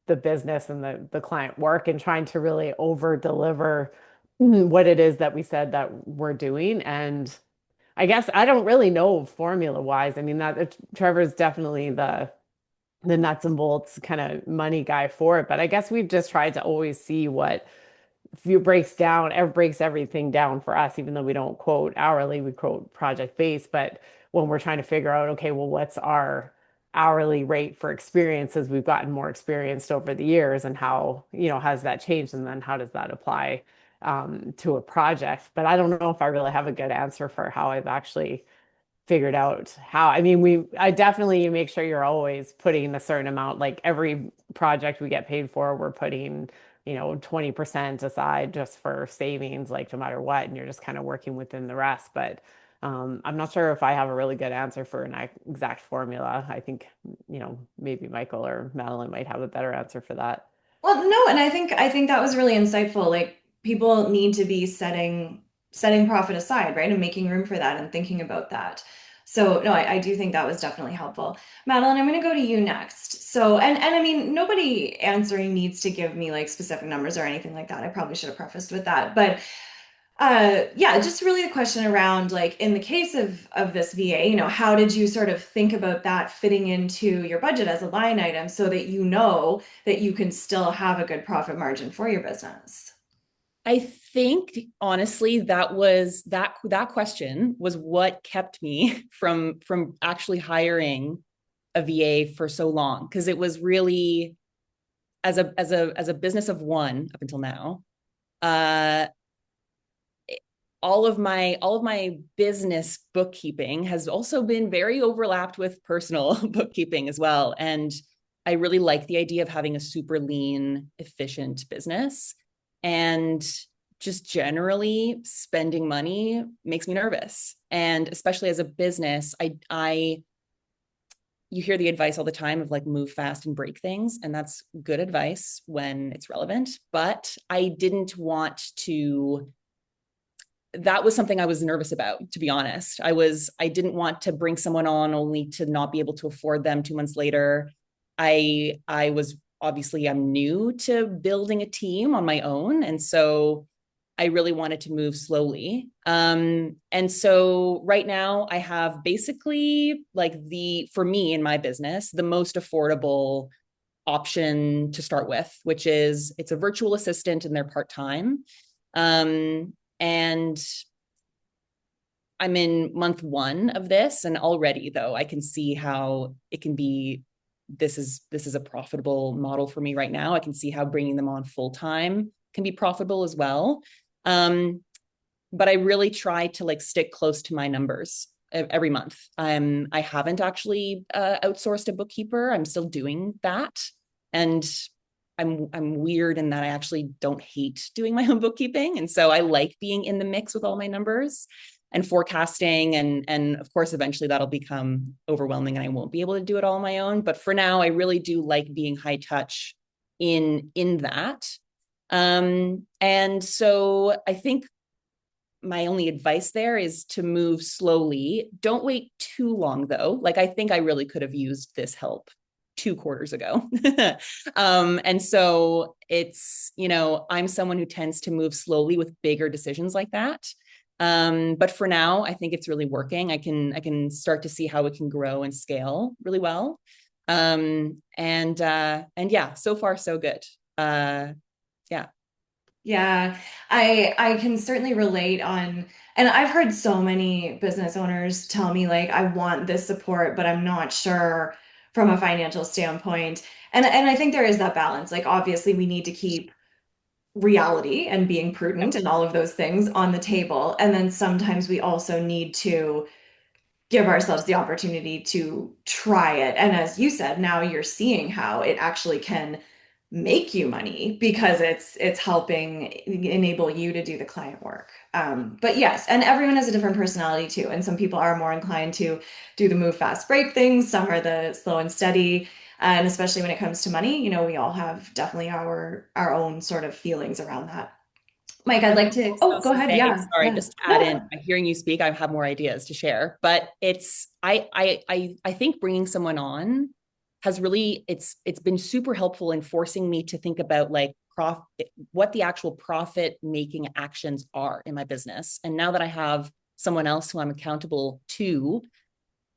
Speaker 4: the business and the client work and trying to really over deliver what it is that we said that we're doing. And I guess I don't really know formula wise. I mean, that Trevor's definitely the nuts and bolts kind of money guy for it, but I guess we've just tried to always see what view breaks down, breaks everything down for us, even though we don't quote hourly, we quote project based. But when we're trying to figure out, okay, well, what's our hourly rate for experience as we've gotten more experienced over the years, and how, has that changed? And then how does that apply to a project? But I don't know if I really have a good answer for how I've actually figured out how. I mean, I definitely, you make sure you're always putting a certain amount, like every project we get paid for, we're putting, 20% aside just for savings, like no matter what, and you're just kind of working within the rest. But I'm not sure if I have a really good answer for an exact formula. I think, maybe Michael or Madeline might have a better answer for that.
Speaker 1: Well, no, and I think that was really insightful. Like people need to be setting profit aside, right? And making room for that and thinking about that. So no, I do think that was definitely helpful. Madeline, I'm going to go to you next. So, and I mean, nobody answering needs to give me like specific numbers or anything like that. I probably should have prefaced with that. But yeah, just really a question around like in the case of this VA, how did you sort of think about that fitting into your budget as a line item so that you know that you can still have a good profit margin for your business?
Speaker 2: I think honestly that question was what kept me from actually hiring a VA for so long, because it was really as a business of one up until now. uh all of my business bookkeeping has also been very overlapped with personal bookkeeping as well. And I really like the idea of having a super lean, efficient business. And just generally spending money makes me nervous. And especially as a business, I you hear the advice all the time of like move fast and break things. And that's good advice when it's relevant. But I didn't want to that was something I was nervous about, to be honest. I didn't want to bring someone on only to not be able to afford them 2 months later. I was obviously, I'm new to building a team on my own. And so I really wanted to move slowly. And so right now I have basically like for me in my business, the most affordable option to start with, which is it's a virtual assistant and they're part-time. And I'm in month 1 of this, and already though I can see how it can be. This is a profitable model for me right now. I can see how bringing them on full time can be profitable as well. But I really try to like stick close to my numbers every month. I haven't actually outsourced a bookkeeper. I'm still doing that, and I'm weird in that I actually don't hate doing my own bookkeeping, and so I like being in the mix with all my numbers. and forecasting, and of course eventually that'll become overwhelming and I won't be able to do it all on my own. But for now, I really do like being high touch in that. And so I think my only advice there is to move slowly. Don't wait too long though. Like I think I really could have used this help 2 quarters ago. And so it's, I'm someone who tends to move slowly with bigger decisions like that. But for now, I think it's really working. I can start to see how it can grow and scale really well. And yeah, so far so good. Yeah.
Speaker 1: Yeah, I can certainly relate on, and I've heard so many business owners tell me like I want this support, but I'm not sure from a financial standpoint. And I think there is that balance. Like obviously we need to keep reality and being prudent and all of those things on the table. And then sometimes we also need to give ourselves the opportunity to try it. And as you said, now you're seeing how it actually can make you money because it's helping enable you to do the client work. But yes, and everyone has a different personality too. And some people are more inclined to do the move fast break things. Some are the slow and steady. And especially when it comes to money, we all have definitely our own sort of feelings around that. Mike, I'd like to. Oh, go
Speaker 2: Also
Speaker 1: ahead.
Speaker 2: say,
Speaker 1: Yeah,
Speaker 2: sorry,
Speaker 1: yeah.
Speaker 2: just to add in,
Speaker 1: No.
Speaker 2: hearing you speak, I have more ideas to share. But I think bringing someone on has really it's been super helpful in forcing me to think about like what the actual profit making actions are in my business. And now that I have someone else who I'm accountable to,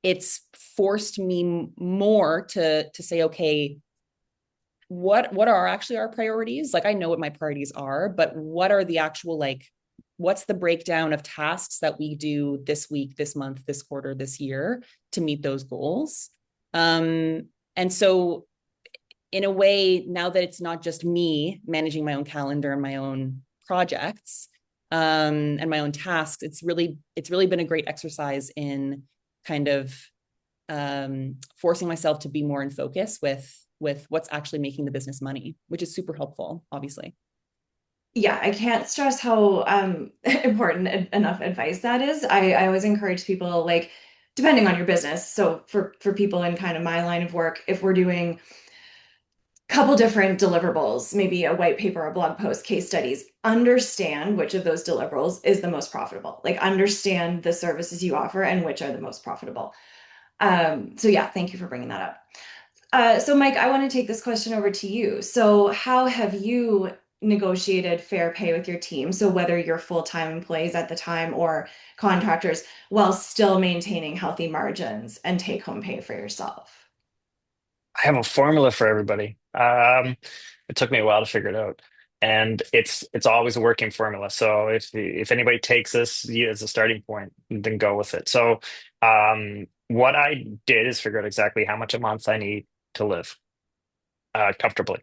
Speaker 2: it's forced me more to say, okay, what are actually our priorities? Like I know what my priorities are, but what are the actual like what's the breakdown of tasks that we do this week, this month, this quarter, this year to meet those goals? And so in a way, now that it's not just me managing my own calendar and my own projects, and my own tasks, it's really been a great exercise in kind of forcing myself to be more in focus with what's actually making the business money, which is super helpful, obviously.
Speaker 1: Yeah, I can't stress how important enough advice that is. I always encourage people like depending on your business. So for people in kind of my line of work, if we're doing a couple different deliverables, maybe a white paper, a blog post, case studies, understand which of those deliverables is the most profitable. Like understand the services you offer and which are the most profitable. So yeah, thank you for bringing that up. So Mike, I want to take this question over to you. So how have you negotiated fair pay with your team? So whether you're full-time employees at the time or contractors, while still maintaining healthy margins and take-home pay for yourself.
Speaker 3: I have a formula for everybody. It took me a while to figure it out, and it's always a working formula. So if anybody takes this as a starting point, then go with it. So what I did is figure out exactly how much a month I need to live comfortably.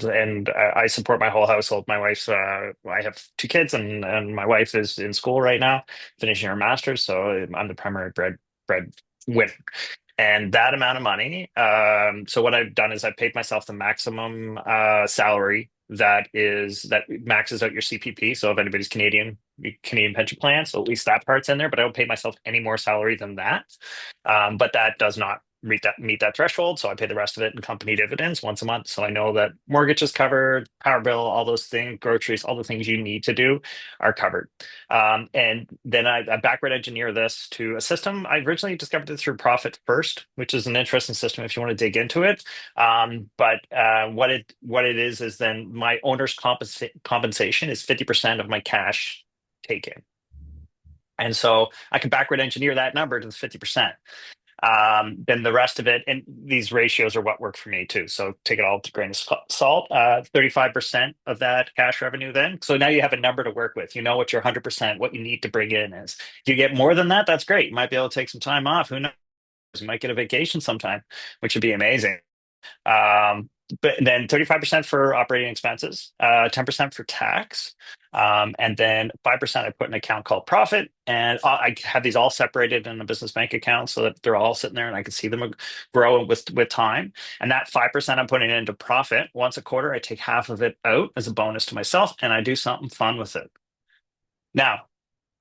Speaker 3: And I support my whole household. My wife's I have 2 kids, and my wife is in school right now, finishing her master's. So I'm the primary breadwinner. And that amount of money. So what I've done is I've paid myself the maximum salary that maxes out your CPP. So if anybody's Canadian pension plan, so at least that part's in there. But I don't pay myself any more salary than that. But that does not meet that threshold. So I pay the rest of it in company dividends once a month. So I know that mortgage is covered, power bill, all those things, groceries, all the things you need to do are covered. And then I backward engineer this to a system. I originally discovered it through Profit First, which is an interesting system if you want to dig into it. But what it is then my owner's compensation is 50% of my cash taken. And so I can backward engineer that number to the 50%. Then the rest of it, and these ratios are what work for me too. So take it all with a grain of salt. 35% of that cash revenue then. So now you have a number to work with. You know what your 100%, what you need to bring in is. If you get more than that, that's great. You might be able to take some time off. Who knows? You might get a vacation sometime, which would be amazing. Um, but then 35% for operating expenses, 10% for tax, and then 5% I put in an account called profit. And I have these all separated in a business bank account so that they're all sitting there and I can see them grow with time. And that 5% I'm putting into profit once a quarter, I take half of it out as a bonus to myself and I do something fun with it. Now,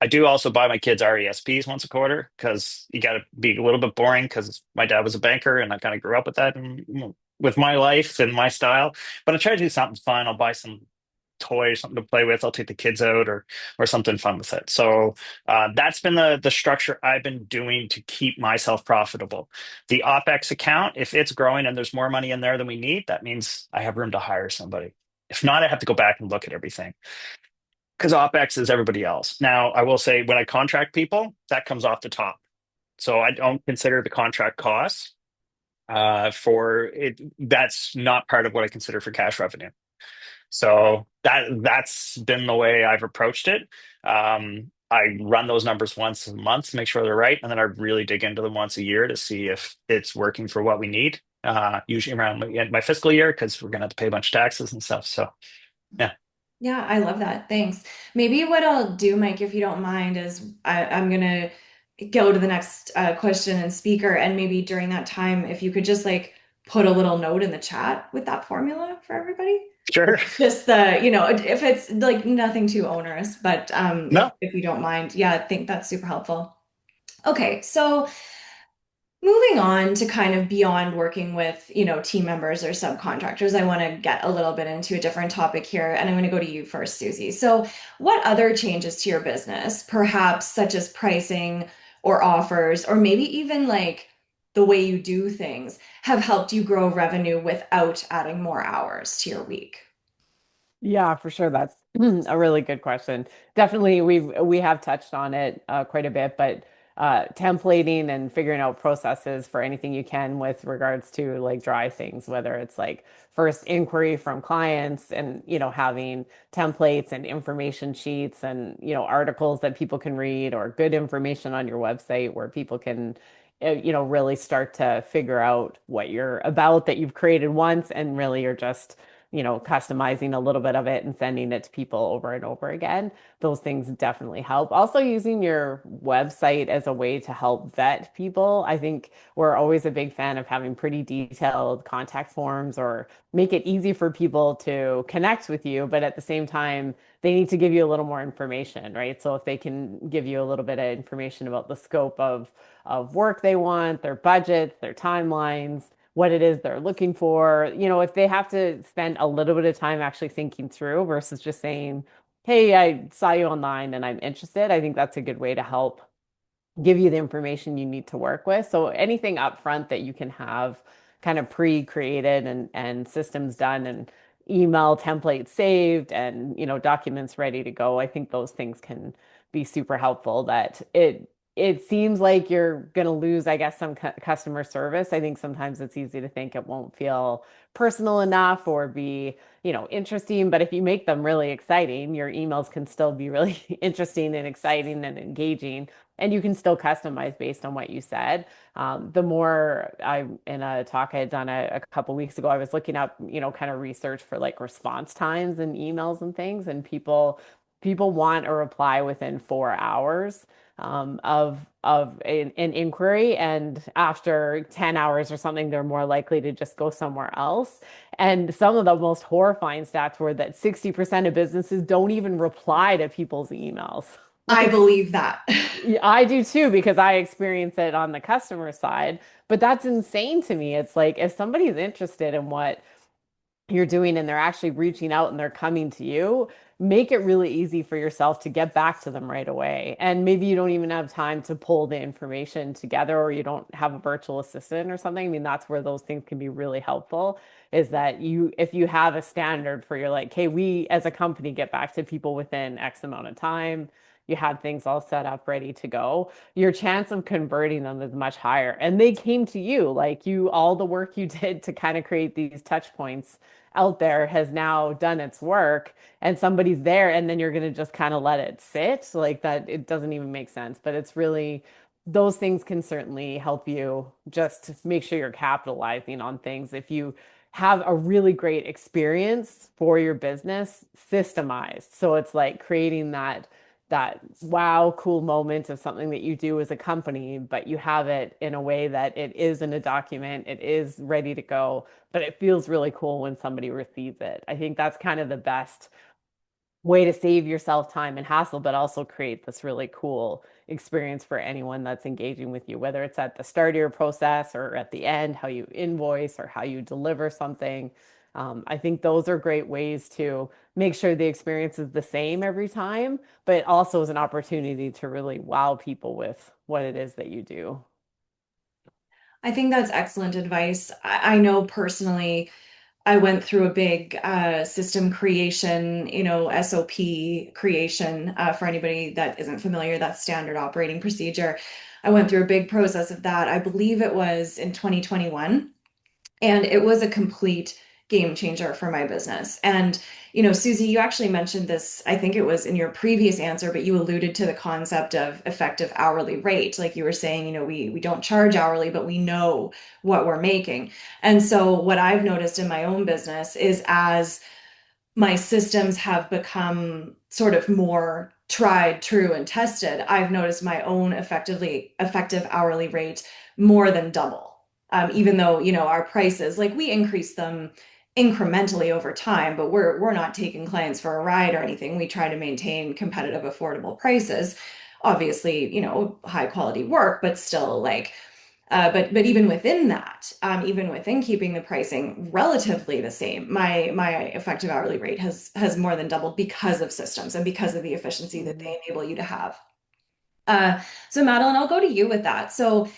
Speaker 3: I do also buy my kids RESPs once a quarter because you got to be a little bit boring because my dad was a banker and I kind of grew up with that and with my life and my style. But I try to do something fun. I'll buy some toys, something to play with. I'll take the kids out or something fun with it. So that's been the structure I've been doing to keep myself profitable. The OpEx account, if it's growing and there's more money in there than we need, that means I have room to hire somebody. If not, I have to go back and look at everything because OpEx is everybody else. Now, I will say when I contract people, that comes off the top. So I don't consider the contract costs for it. That's not part of what I consider for cash revenue. So that's been the way I've approached it. I run those numbers once a month to make sure they're right, and then I really dig into them once a year to see if it's working for what we need. Usually around my fiscal year because we're gonna have to pay a bunch of taxes and stuff. So yeah,
Speaker 1: Yeah, I love that. Thanks. Maybe what I'll do, Mike, if you don't mind, is I'm gonna go to the next question and speaker, and maybe during that time, if you could just like put a little note in the chat with that formula for everybody.
Speaker 3: sure.
Speaker 1: Just the, if it's like nothing too onerous, but
Speaker 3: No,
Speaker 1: if you don't mind, yeah, I think that's super helpful. Okay, so moving on to kind of beyond working with, team members or subcontractors, I want to get a little bit into a different topic here, and I'm going to go to you first, Suzy. So, what other changes to your business, perhaps such as pricing or offers, or maybe even like the way you do things, have helped you grow revenue without adding more hours to your week?
Speaker 4: Yeah, for sure. That's a really good question. Definitely, we have touched on it quite a bit, but templating and figuring out processes for anything you can with regards to like dry things, whether it's like first inquiry from clients and having templates and information sheets and articles that people can read or good information on your website where people can really start to figure out what you're about that you've created once and really you're just customizing a little bit of it and sending it to people over and over again. Those things definitely help. Also, using your website as a way to help vet people. I think we're always a big fan of having pretty detailed contact forms or make it easy for people to connect with you, but at the same time, they need to give you a little more information, right? So if they can give you a little bit of information about the scope of work they want, their budgets, their timelines, what it is they're looking for. If they have to spend a little bit of time actually thinking through versus just saying, hey, I saw you online and I'm interested, I think that's a good way to help give you the information you need to work with. So anything up front that you can have kind of pre-created and systems done and email templates saved and documents ready to go. I think those things can be super helpful that it seems like you're going to lose, I guess, some customer service. I think sometimes it's easy to think it won't feel personal enough or be, interesting. But if you make them really exciting, your emails can still be really interesting and exciting and engaging and you can still customize based on what you said. The more I, in a talk I had done a couple weeks ago, I was looking up, kind of research for like response times and emails and things, and people want a reply within 4 hours of an inquiry, and after 10 hours or something, they're more likely to just go somewhere else. And some of the most horrifying stats were that 60% of businesses don't even reply to people's emails.
Speaker 1: I
Speaker 4: Like
Speaker 1: believe that.
Speaker 4: yeah, I do too, because I experience it on the customer side. But that's insane to me. It's like if somebody's interested in what you're doing and they're actually reaching out and they're coming to you, make it really easy for yourself to get back to them right away. And maybe you don't even have time to pull the information together or you don't have a virtual assistant or something. I mean, that's where those things can be really helpful is that if you have a standard for you're like, hey, we as a company get back to people within X amount of time. You had things all set up, ready to go. Your chance of converting them is much higher. And they came to you, like all the work you did to kind of create these touch points out there has now done its work and somebody's there and then you're going to just kind of let it sit like that. It doesn't even make sense, but it's really those things can certainly help you just make sure you're capitalizing on things. If you have a really great experience for your business systemized, so it's like creating that wow cool moment of something that you do as a company, but you have it in a way that it is in a document, it is ready to go, but it feels really cool when somebody receives it. I think that's kind of the best way to save yourself time and hassle, but also create this really cool experience for anyone that's engaging with you, whether it's at the start of your process or at the end, how you invoice or how you deliver something. I think those are great ways to make sure the experience is the same every time, but it also is an opportunity to really wow people with what it is that you do.
Speaker 1: I think that's excellent advice. I know personally, I went through a big system creation, SOP creation. For anybody that isn't familiar, that's standard operating procedure. I went through a big process of that. I believe it was in 2021. And it was a complete game changer for my business. And, Suzy, you actually mentioned this, I think it was in your previous answer, but you alluded to the concept of effective hourly rate. Like you were saying, we don't charge hourly, but we know what we're making. And so what I've noticed in my own business is as my systems have become sort of more tried, true, and tested, I've noticed my own effective hourly rate more than double. Even though, our prices, like we increase them incrementally over time, but we're not taking clients for a ride or anything. We try to maintain competitive, affordable prices. Obviously, high quality work, but still like but even within that, even within keeping the pricing relatively the same, my effective hourly rate has more than doubled because of systems and because of the efficiency that they enable you to have. So Madeline, I'll go to you with that. So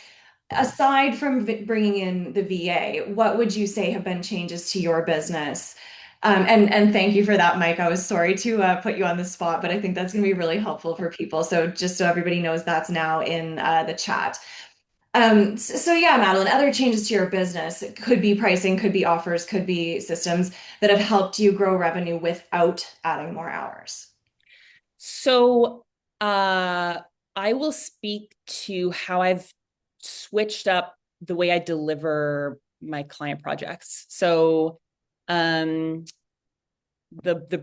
Speaker 1: aside from bringing in the VA, what would you say have been changes to your business? And thank you for that, Mike. I was sorry to put you on the spot, but I think that's going to be really helpful for people. So just so everybody knows, that's now in the chat. So yeah, Madeline, other changes to your business, it could be pricing, could be offers, could be systems that have helped you grow revenue without adding more hours.
Speaker 2: So I will speak to how I've switched up the way I deliver my client projects. So the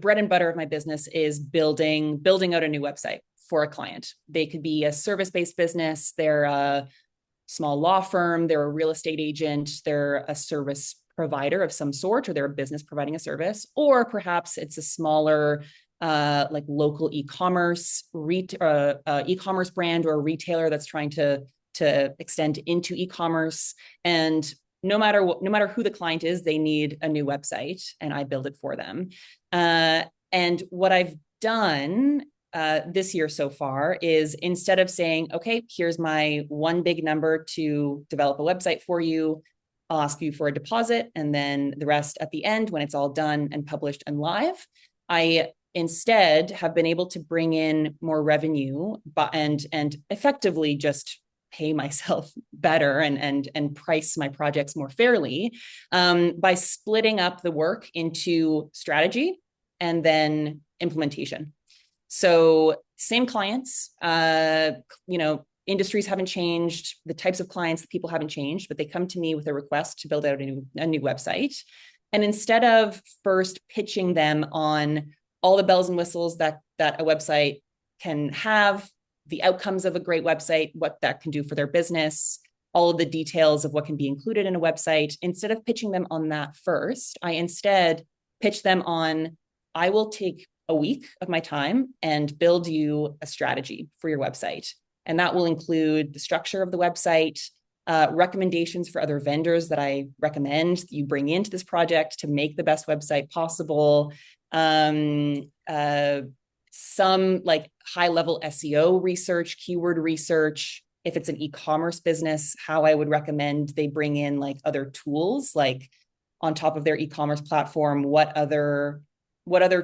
Speaker 2: bread and butter of my business is building out a new website for a client. They could be a service-based business, they're a small law firm, they're a real estate agent, they're a service provider of some sort, or they're a business providing a service, or perhaps it's a smaller like local e-commerce e-commerce brand or a retailer that's trying to extend into e-commerce. And no matter who the client is, they need a new website, and I build it for them. And what I've done this year so far is, instead of saying, okay, here's my one big number to develop a website for you, I'll ask you for a deposit, and then the rest at the end when it's all done and published and live, I instead have been able to bring in more revenue and effectively just pay myself better and price my projects more fairly by splitting up the work into strategy and then implementation. So same clients, industries haven't changed, the types of clients, the people haven't changed, but they come to me with a request to build out a new website. And instead of first pitching them on all the bells and whistles that a website can have, the outcomes of a great website, what that can do for their business, all of the details of what can be included in a website, instead of pitching them on that first, I instead pitch them on, I will take a week of my time and build you a strategy for your website. And that will include the structure of the website, recommendations for other vendors that I recommend you bring into this project to make the best website possible, some like high level SEO research, keyword research. If it's an e-commerce business, how I would recommend they bring in like other tools, like on top of their e-commerce platform, what other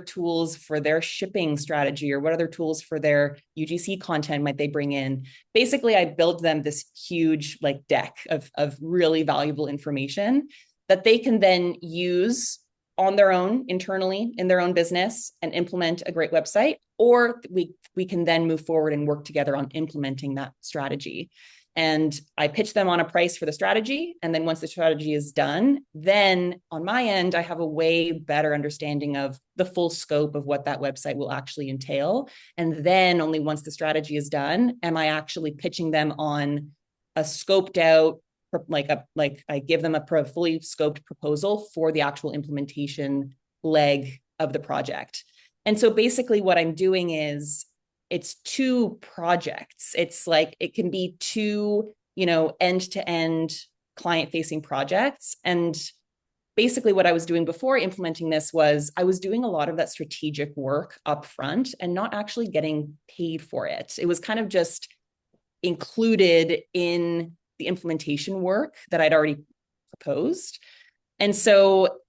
Speaker 2: tools for their shipping strategy, or what other tools for their UGC content might they bring in. Basically, I build them this huge like deck of really valuable information that they can then use on their own internally in their own business and implement a great website, or we can then move forward and work together on implementing that strategy. And I pitch them on a price for the strategy. And then once the strategy is done, then on my end, I have a way better understanding of the full scope of what that website will actually entail. And then only once the strategy is done, am I actually pitching them on a scoped out, like I give them a fully scoped proposal for the actual implementation leg of the project. And so basically what I'm doing is it's two projects. It's like it can be two, end-to-end client-facing projects. And basically what I was doing before implementing this was I was doing a lot of that strategic work up front and not actually getting paid for it. It was kind of just included in the implementation work that I'd already proposed. And so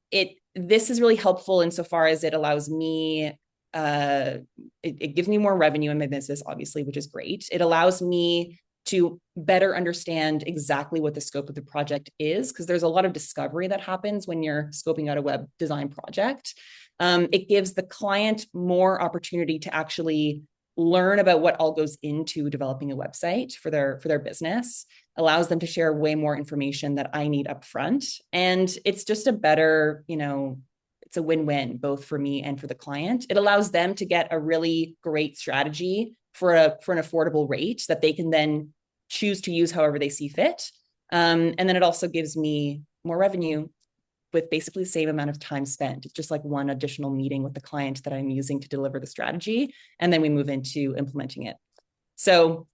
Speaker 2: this is really helpful insofar as it allows me, it gives me more revenue in my business, obviously, which is great. It allows me to better understand exactly what the scope of the project is, because there's a lot of discovery that happens when you're scoping out a web design project. It gives the client more opportunity to actually learn about what all goes into developing a website for their business, allows them to share way more information that I need up front. And it's just a better, it's a win-win both for me and for the client. It allows them to get a really great strategy for an affordable rate that they can then choose to use however they see fit. And then it also gives me more revenue with basically the same amount of time spent. It's just like one additional meeting with the client that I'm using to deliver the strategy. And then we move into implementing it. So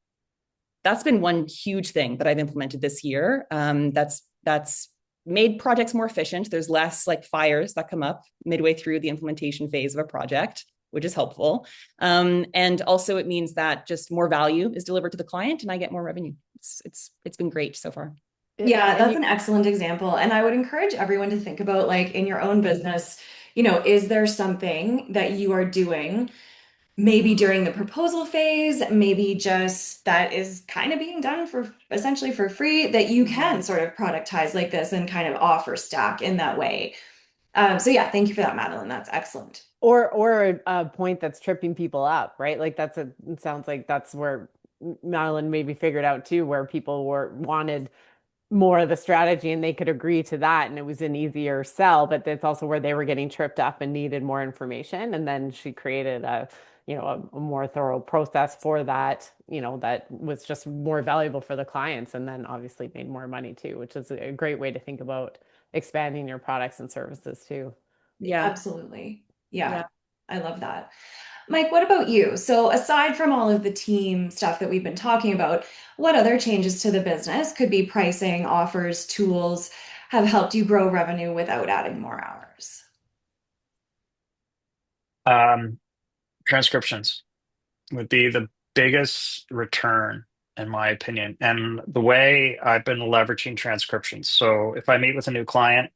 Speaker 2: that's been one huge thing that I've implemented this year. That's made projects more efficient. There's less like fires that come up midway through the implementation phase of a project, which is helpful. And also it means that just more value is delivered to the client and I get more revenue. It's been great so far.
Speaker 1: Yeah, that's an excellent example. And I would encourage everyone to think about, like, in your own business, is there something that you are doing maybe during the proposal phase, maybe just that is kind of being done for essentially for free that you can sort of productize like this and kind of offer stack in that way. So yeah, thank you for that, Madeline. That's excellent.
Speaker 4: Or a point that's tripping people up, right? Like it sounds like that's where Madeline maybe figured out too, where people wanted more of the strategy and they could agree to that and it was an easier sell, but that's also where they were getting tripped up and needed more information. And then she created a more thorough process for that, that was just more valuable for the clients and then obviously made more money too, which is a great way to think about expanding your products and services too.
Speaker 2: Yeah.
Speaker 1: Absolutely. Yeah,
Speaker 2: Yeah.
Speaker 1: I love that. Mike, what about you? So, aside from all of the team stuff that we've been talking about, what other changes to the business, could be pricing, offers, tools, have helped you grow revenue without adding more hours?
Speaker 3: Um, Transcriptions would be the biggest return, in my opinion. And the way I've been leveraging transcriptions. So if I meet with a new client,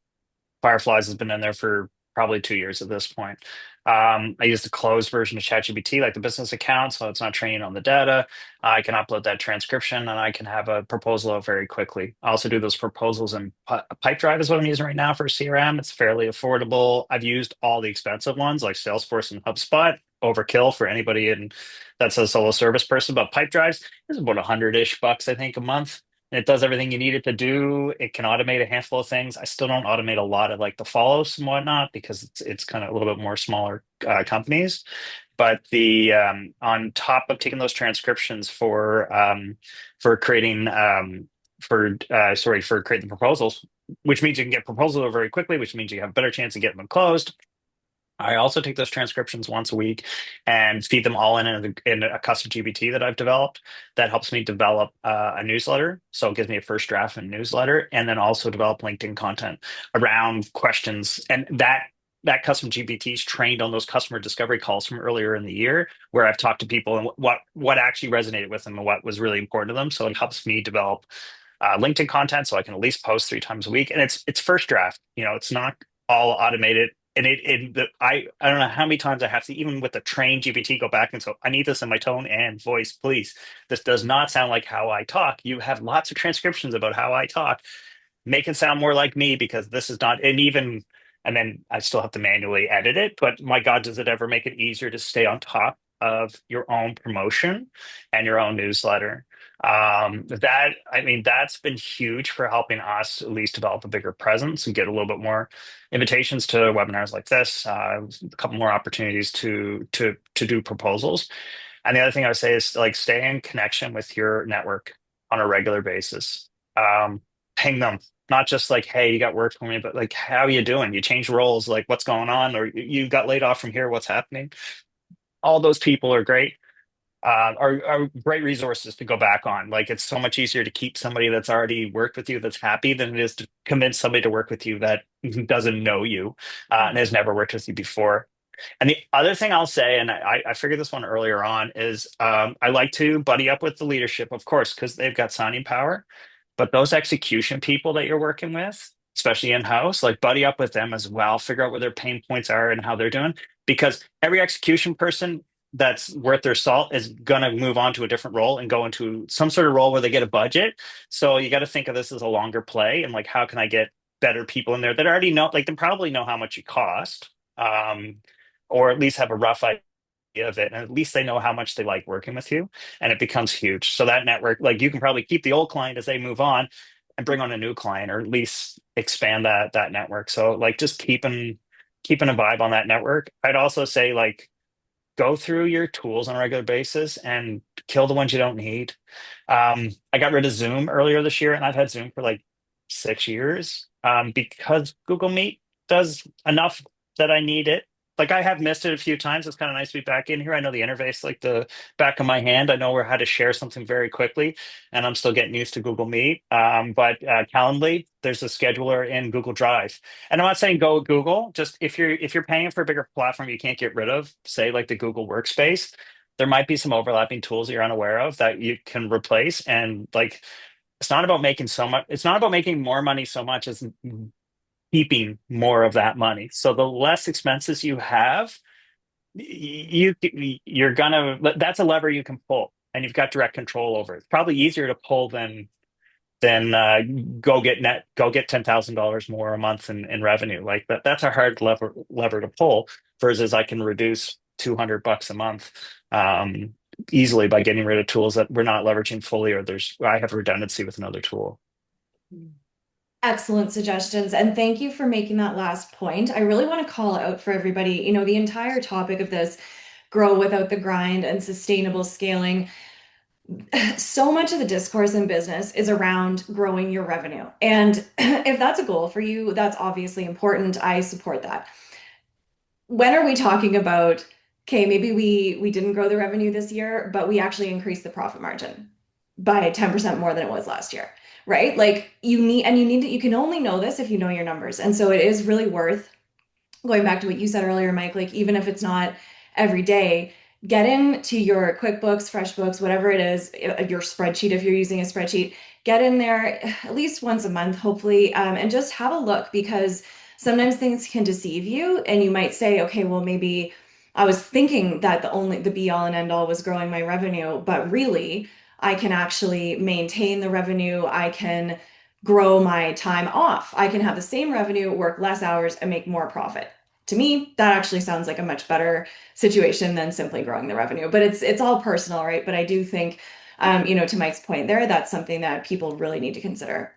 Speaker 3: Fireflies has been in there for probably 2 years at this point. I use the closed version of ChatGPT, like the business account, so it's not training on the data. I can upload that transcription and I can have a proposal out very quickly. I also do those proposals in Pipedrive is what I'm using right now for CRM. It's fairly affordable. I've used all the expensive ones like Salesforce and HubSpot. Overkill for anybody that's a solo service person, but Pipedrive is about 100-ish bucks, I think, a month. It does everything you need it to do. It can automate a handful of things. I still don't automate a lot of like the follows and whatnot because it's kind of a little bit more smaller companies. But the on top of taking those transcriptions for creating for creating the proposals, which means you can get proposals over very quickly, which means you have a better chance of getting them closed. I also take those transcriptions once a week and feed them all in a custom GPT that I've developed that helps me develop a newsletter. So it gives me a first draft and newsletter, and then also develop LinkedIn content around questions. And that custom GPT is trained on those customer discovery calls from earlier in the year, where I've talked to people and what actually resonated with them and what was really important to them. So it helps me develop LinkedIn content, so I can at least post 3 times a week. And it's first draft. It's not all automated. And I don't know how many times I have to, even with the trained GPT, go back and so I need this in my tone and voice, please. This does not sound like how I talk. You have lots of transcriptions about how I talk. Make it sound more like me because this is not, and then I still have to manually edit it. But my God, does it ever make it easier to stay on top of your own promotion and your own newsletter? That's been huge for helping us at least develop a bigger presence and get a little bit more invitations to webinars like this, a couple more opportunities to do proposals. And the other thing I would say is like stay in connection with your network on a regular basis. Ping them, not just like, hey, you got work for me, but like, how are you doing? You changed roles, like what's going on? Or you got laid off from here, what's happening? All those people are great. Are great resources to go back on. Like it's so much easier to keep somebody that's already worked with you that's happy than it is to convince somebody to work with you that doesn't know you and has never worked with you before. And the other thing I'll say, and I figured this one earlier on, is I like to buddy up with the leadership, of course, because they've got signing power. But those execution people that you're working with, especially in-house, like buddy up with them as well, figure out what their pain points are and how they're doing. Because every execution person that's worth their salt is going to move on to a different role and go into some sort of role where they get a budget. So you got to think of this as a longer play and like, how can I get better people in there that already know, like they probably know how much you cost, or at least have a rough idea of it. And at least they know how much they like working with you. And it becomes huge. So that network, like you can probably keep the old client as they move on and bring on a new client or at least expand that network. So like just keeping a vibe on that network. I'd also say like go through your tools on a regular basis and kill the ones you don't need. I got rid of Zoom earlier this year, and I've had Zoom for like 6 years because Google Meet does enough that I need it. Like I have missed it a few times. It's kind of nice to be back in here. I know the interface like the back of my hand. I know where how to share something very quickly, and I'm still getting used to Google Meet. But Calendly, there's a scheduler in Google Drive. And I'm not saying go with Google. Just if you're paying for a bigger platform you can't get rid of, say like the Google Workspace, there might be some overlapping tools that you're unaware of that you can replace. And like it's not about making so much, it's not about making more money so much as keeping more of that money. So the less expenses you have, you're gonna that's a lever you can pull and you've got direct control over it. It's probably easier to pull than go get $10,000 more a month in revenue. Like that's a hard lever to pull versus I can reduce $200 a month easily by getting rid of tools that we're not leveraging fully or there's I have redundancy with another tool.
Speaker 1: Excellent suggestions. And thank you for making that last point. I really want to call out for everybody, the entire topic of this grow without the grind and sustainable scaling. So much of the discourse in business is around growing your revenue. And if that's a goal for you, that's obviously important. I support that. When are we talking about, okay, maybe we didn't grow the revenue this year, but we actually increased the profit margin by 10% more than it was last year, right? Like you can only know this if you know your numbers. And so it is really worth going back to what you said earlier, Mike, like even if it's not every day, get into your QuickBooks, FreshBooks, whatever it is, your spreadsheet, if you're using a spreadsheet, get in there at least once a month, hopefully, and just have a look because sometimes things can deceive you and you might say, okay, well, maybe I was thinking that the be all and end all was growing my revenue, but really I can actually maintain the revenue. I can grow my time off. I can have the same revenue, work less hours, and make more profit. To me, that actually sounds like a much better situation than simply growing the revenue. But it's all personal, right? But I do think, to Mike's point there, that's something that people really need to consider.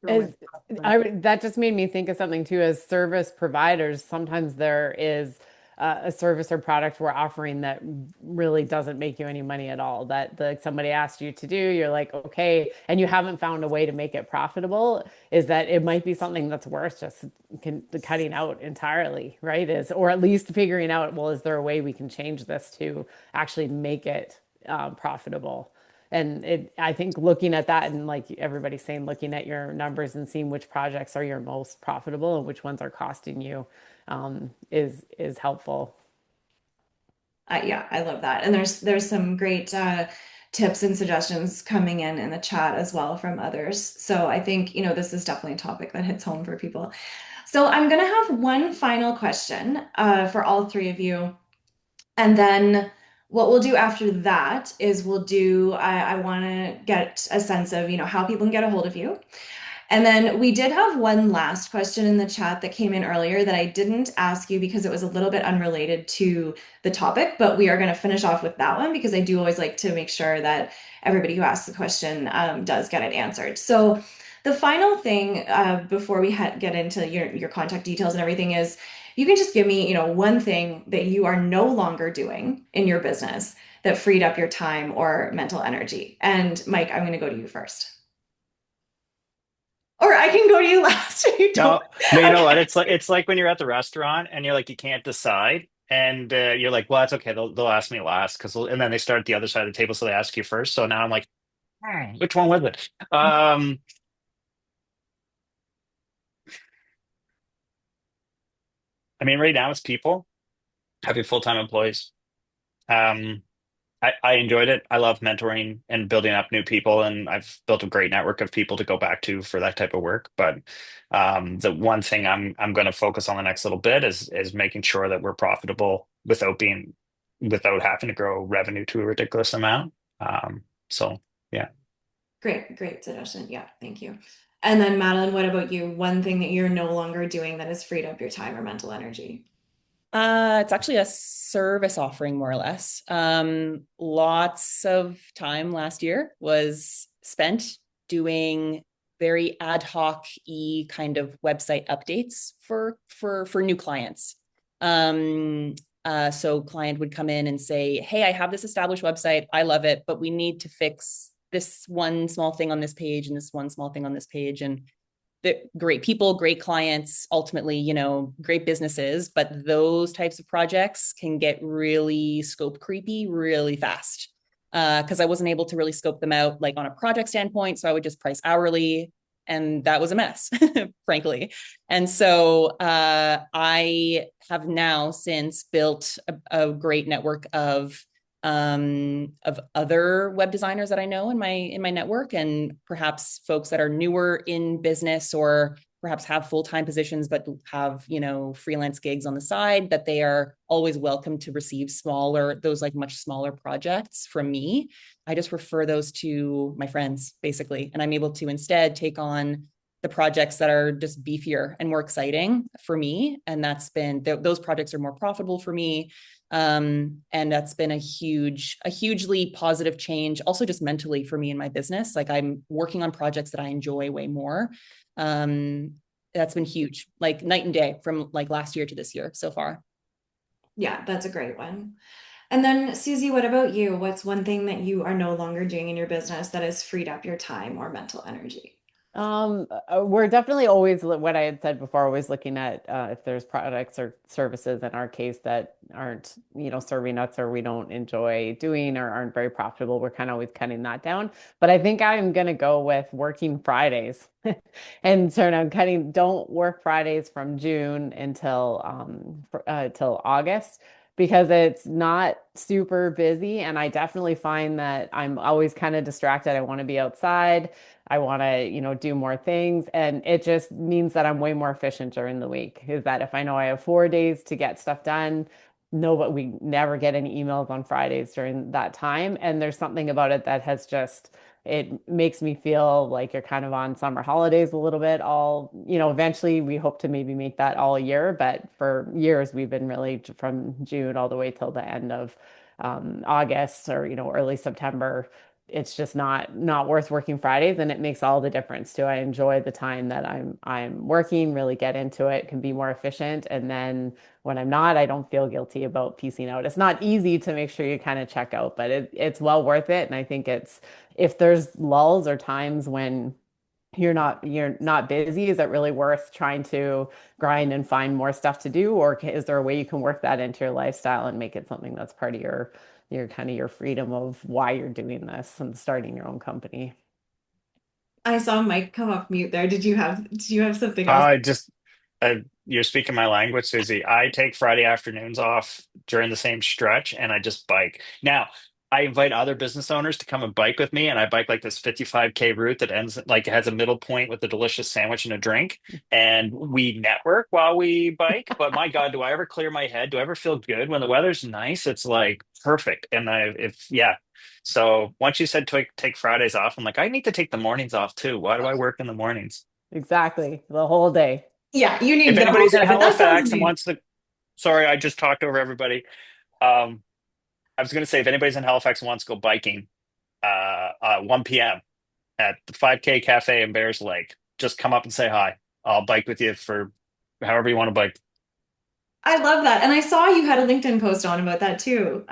Speaker 4: As that just made me think of something too. As service providers, sometimes there is a service or product we're offering that really doesn't make you any money at all. That somebody asked you to do, you're like, okay, and you haven't found a way to make it profitable. Is that it might be something that's worth just cutting out entirely, right? Or at least figuring out, well, is there a way we can change this to actually make it profitable? And I think looking at that and like everybody's saying, looking at your numbers and seeing which projects are your most profitable and which ones are costing you is helpful.
Speaker 1: Yeah, I love that. And there's some great tips and suggestions coming in the chat as well from others. So I think, this is definitely a topic that hits home for people. So I'm gonna have one final question for all three of you. And then what we'll do after that is I want to get a sense of, how people can get a hold of you. And then we did have one last question in the chat that came in earlier that I didn't ask you because it was a little bit unrelated to the topic, but we are going to finish off with that one because I do always like to make sure that everybody who asks the question does get it answered. So the final thing before we get into your contact details and everything is you can just give me, one thing that you are no longer doing in your business that freed up your time or mental energy. And Mike, I'm going to go to you first. Or I can go to you last if you don't.
Speaker 3: No, no, you know what?
Speaker 1: Okay.
Speaker 3: It's like when you're at the restaurant and you're like you can't decide, and you're like, well, that's okay. They'll ask me last because, and then they start at the other side of the table, so they ask you first. So now I'm like, which one was it? I mean, right now it's people having full-time employees. Um, I enjoyed it. I love mentoring and building up new people, and I've built a great network of people to go back to for that type of work. But the one thing I'm going to focus on the next little bit is making sure that we're profitable without having to grow revenue to a ridiculous amount. So yeah.
Speaker 1: Great, great suggestion. Yeah, thank you. And then Madeline, what about you? One thing that you're no longer doing that has freed up your time or mental energy?
Speaker 2: It's actually a service offering, more or less. Lots of time last year was spent doing very ad hoc kind of website updates for new clients. So client would come in and say, "Hey, I have this established website. I love it, but we need to fix this one small thing on this page and this one small thing on this page." And the great people, great clients, ultimately, great businesses, but those types of projects can get really scope creepy really fast. Because I wasn't able to really scope them out like on a project standpoint. So I would just price hourly, and that was a mess, frankly. And so I have now since built a great network of other web designers that I know in my network, and perhaps folks that are newer in business or perhaps have full-time positions but have freelance gigs on the side, that they are always welcome to receive those like much smaller projects from me. I just refer those to my friends basically, and I'm able to instead take on the projects that are just beefier and more exciting for me, and those projects are more profitable for me. And that's been a hugely positive change, also just mentally for me in my business. Like I'm working on projects that I enjoy way more. That's been huge, like night and day from like last year to this year so far.
Speaker 1: Yeah, that's a great one. And then, Suzy, what about you? What's one thing that you are no longer doing in your business that has freed up your time or mental energy?
Speaker 4: We're definitely always what I had said before, always looking at if there's products or services in our case that aren't, serving us or we don't enjoy doing or aren't very profitable. We're kind of always cutting that down. But I think I'm gonna go with working Fridays. And so I'm don't work Fridays from June until till August because it's not super busy. And I definitely find that I'm always kind of distracted. I want to be outside. I want to, do more things. And it just means that I'm way more efficient during the week. Is that if I know I have 4 days to get stuff done, no, but we never get any emails on Fridays during that time. And there's something about it that it makes me feel like you're kind of on summer holidays a little bit. Eventually we hope to maybe make that all year, but for years we've been really from June all the way till the end of August or, early September. It's just not worth working Fridays, and it makes all the difference too. I enjoy the time that I'm working, really get into it, can be more efficient, and then when I'm not, I don't feel guilty about piecing out. It's not easy to make sure you kind of check out, but it's well worth it. And I think it's if there's lulls or times when you're not busy, is it really worth trying to grind and find more stuff to do, or is there a way you can work that into your lifestyle and make it something that's part of your kind of your freedom of why you're doing this and starting your own company?
Speaker 1: I saw Mike come off mute there. Did you have something else?
Speaker 3: I just uh, you're speaking my language, Susie. I take Friday afternoons off during the same stretch, and I just bike. Now, I invite other business owners to come and bike with me, and I bike like this 55K route that ends like has a middle point with a delicious sandwich and a drink, and we network while we bike. But my God, do I ever clear my head? Do I ever feel good when the weather's nice? It's like perfect, and if yeah. So once you said take Fridays off, I'm like, I need to take the mornings off too. Why do I work in the mornings?
Speaker 4: Exactly, the whole day.
Speaker 1: Yeah, you
Speaker 3: If
Speaker 1: need the whole
Speaker 3: anybody's in
Speaker 1: day, but that sounds
Speaker 3: Halifax and
Speaker 1: amazing.
Speaker 3: wants to, sorry, I just talked over everybody. Um, I was going to say, if anybody's in Halifax and wants to go biking, 1 p.m. at the 5K Cafe in Bears Lake, just come up and say hi. I'll bike with you for however you want to bike.
Speaker 1: I love that. And I saw you had a LinkedIn post on about that too.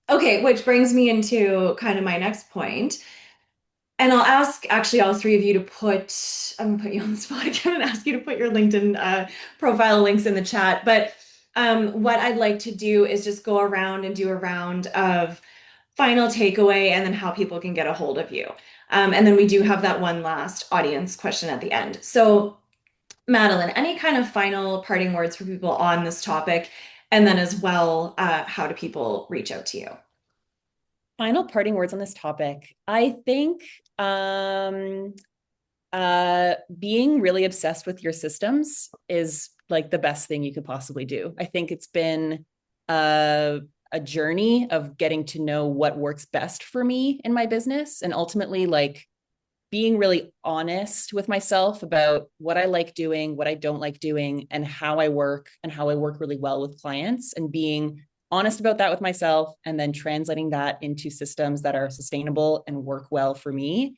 Speaker 1: Okay, which brings me into kind of my next point. And I'll ask actually all three of you to I'm gonna put you on the spot again and ask you to put your LinkedIn profile links in the chat. But what I'd like to do is just go around and do a round of final takeaway and then how people can get a hold of you. And then we do have that one last audience question at the end. So, Madeline, any kind of final parting words for people on this topic? And then as well, how do people reach out to you?
Speaker 2: Final parting words on this topic. I think being really obsessed with your systems is like the best thing you could possibly do. I think it's been a journey of getting to know what works best for me in my business, and ultimately like being really honest with myself about what I like doing, what I don't like doing, and how I work really well with clients, and being honest about that with myself, and then translating that into systems that are sustainable and work well for me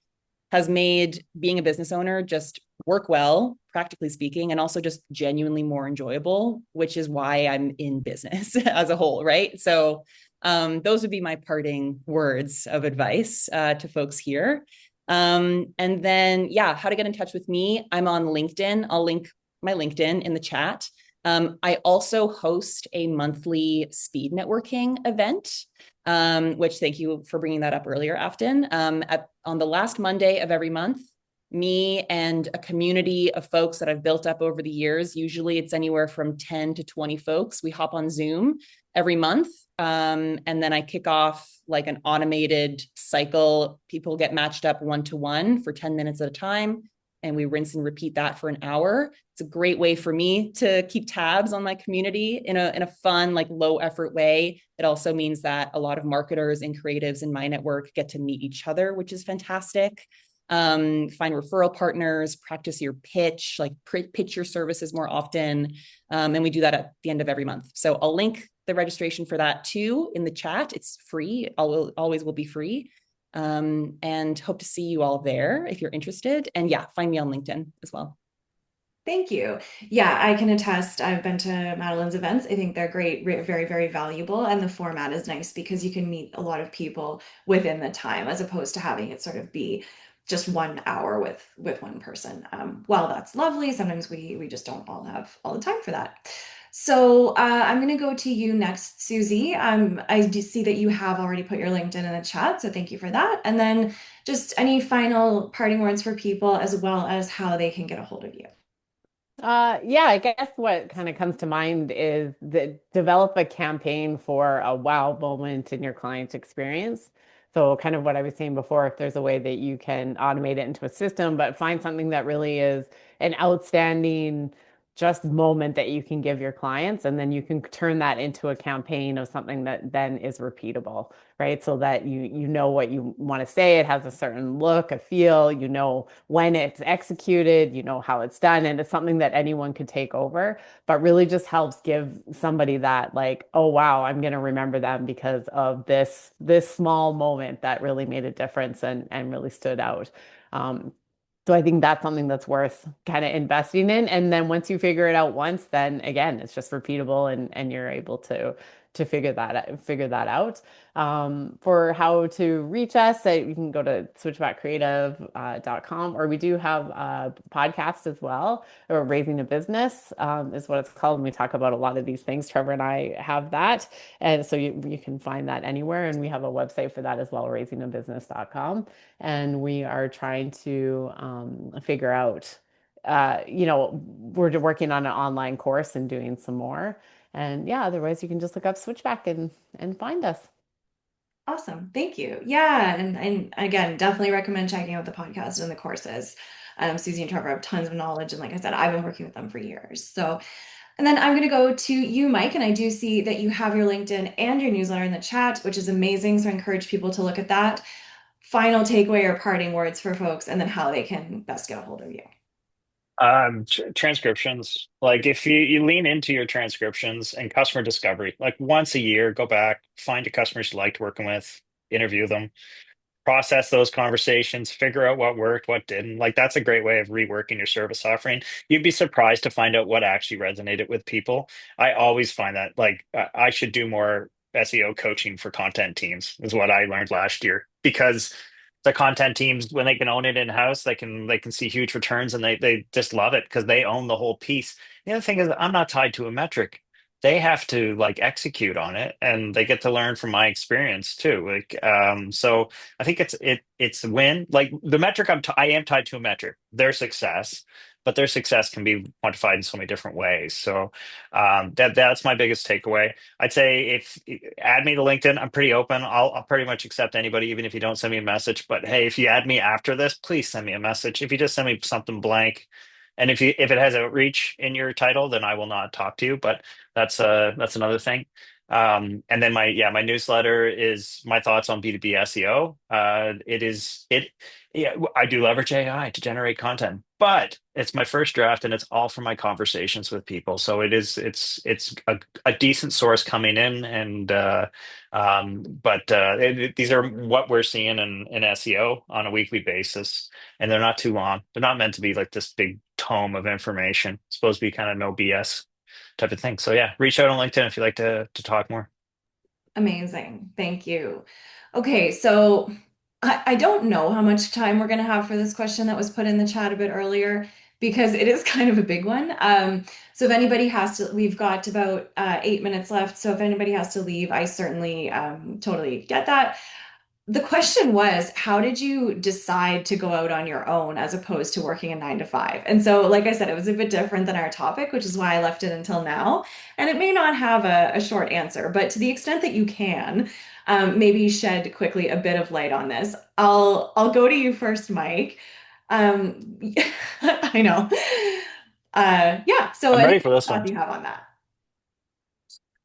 Speaker 2: has made being a business owner just work well, practically speaking, and also just genuinely more enjoyable, which is why I'm in business as a whole, right? So those would be my parting words of advice to folks here. And then, yeah, how to get in touch with me. I'm on LinkedIn. I'll link my LinkedIn in the chat. I also host a monthly speed networking event, which thank you for bringing that up earlier, Afton. On the last Monday of every month, me and a community of folks that I've built up over the years, usually it's anywhere from 10 to 20 folks, we hop on Zoom every month. And then I kick off like an automated cycle. People get matched up one-to-one for 10 minutes at a time, and we rinse and repeat that for an hour. It's a great way for me to keep tabs on my community in a fun, like low effort way. It also means that a lot of marketers and creatives in my network get to meet each other, which is fantastic. Find referral partners, practice your pitch, like pitch your services more often. And we do that at the end of every month. So I'll link the registration for that too in the chat. It's free. Always will be free. And hope to see you all there if you're interested. And yeah, find me on LinkedIn as well.
Speaker 1: Thank you. Yeah, I can attest. I've been to Madeline's events. I think they're great, very, very valuable. And the format is nice because you can meet a lot of people within the time as opposed to having it sort of be just 1 hour with one person. While that's lovely, sometimes we just don't all have all the time for that. So I'm going to go to you next, Suzy. I do see that you have already put your LinkedIn in the chat, so thank you for that. And then just any final parting words for people as well as how they can get a hold of you.
Speaker 4: Yeah, I guess what kind of comes to mind is that develop a campaign for a wow moment in your client experience. So kind of what I was saying before, if there's a way that you can automate it into a system, but find something that really is an outstanding just moment that you can give your clients, and then you can turn that into a campaign of something that then is repeatable, right? So that you know what you want to say. It has a certain look, a feel, you know when it's executed, you know how it's done, and it's something that anyone could take over, but really just helps give somebody that like, oh wow, I'm going to remember them because of this small moment that really made a difference and really stood out. Um, so I think that's something that's worth kind of investing in. And then once you figure it out once, then again, it's just repeatable and you're able to figure that out. For how to reach us, you can go to switchbackcreative.com, or we do have a podcast as well, or Raising a Business is what it's called. And we talk about a lot of these things. Trevor and I have that. And so you can find that anywhere. And we have a website for that as well, raisingabusiness.com. And we are trying to figure out, we're working on an online course and doing some more. And yeah, otherwise you can just look up Switchback and find us.
Speaker 1: Awesome. Thank you. Yeah. And again, definitely recommend checking out the podcast and the courses. Suzy and Trevor have tons of knowledge. And like I said, I've been working with them for years. So, and then I'm going to go to you, Mike. And I do see that you have your LinkedIn and your newsletter in the chat, which is amazing. So I encourage people to look at that. Final takeaway or parting words for folks, and then how they can best get a hold of you.
Speaker 3: Transcriptions. Like if you lean into your transcriptions and customer discovery, like once a year, go back, find your customers you liked working with, interview them, process those conversations, figure out what worked, what didn't. Like that's a great way of reworking your service offering. You'd be surprised to find out what actually resonated with people. I always find that like I should do more SEO coaching for content teams is what I learned last year because the content teams, when they can own it in-house, they can see huge returns, and they just love it because they own the whole piece. The other thing is I'm not tied to a metric. They have to like execute on it, and they get to learn from my experience too. So I think it's a win. Like the metric, I am tied to a metric, their success, but their success can be quantified in so many different ways. So that's my biggest takeaway. I'd say if add me to LinkedIn, I'm pretty open. I'll pretty much accept anybody, even if you don't send me a message. But hey, if you add me after this, please send me a message. If you just send me something blank, and if it has outreach in your title, then I will not talk to you. But that's another thing. And then my newsletter is my thoughts on B2B SEO. Yeah, I do leverage AI to generate content, but it's my first draft and it's all from my conversations with people. So it's a decent source coming in, and but these are what we're seeing in SEO on a weekly basis, and they're not too long. They're not meant to be like this big tome of information. It's supposed to be kind of no BS type of thing. So yeah, reach out on LinkedIn if you'd like to talk more.
Speaker 1: Amazing. Thank you. Okay, so I don't know how much time we're going to have for this question that was put in the chat a bit earlier because it is kind of a big one. So if anybody has to, we've got about 8 minutes left. So if anybody has to leave, I certainly totally get that. The question was, how did you decide to go out on your own as opposed to working a 9 to 5? And so, like I said, it was a bit different than our topic, which is why I left it until now. And it may not have a short answer, but to the extent that you can, maybe shed quickly a bit of light on this. I'll go to you first, Mike. Um, I know. Yeah. So,
Speaker 3: I'm
Speaker 1: any
Speaker 3: ready for this one.
Speaker 1: thoughts you have on that?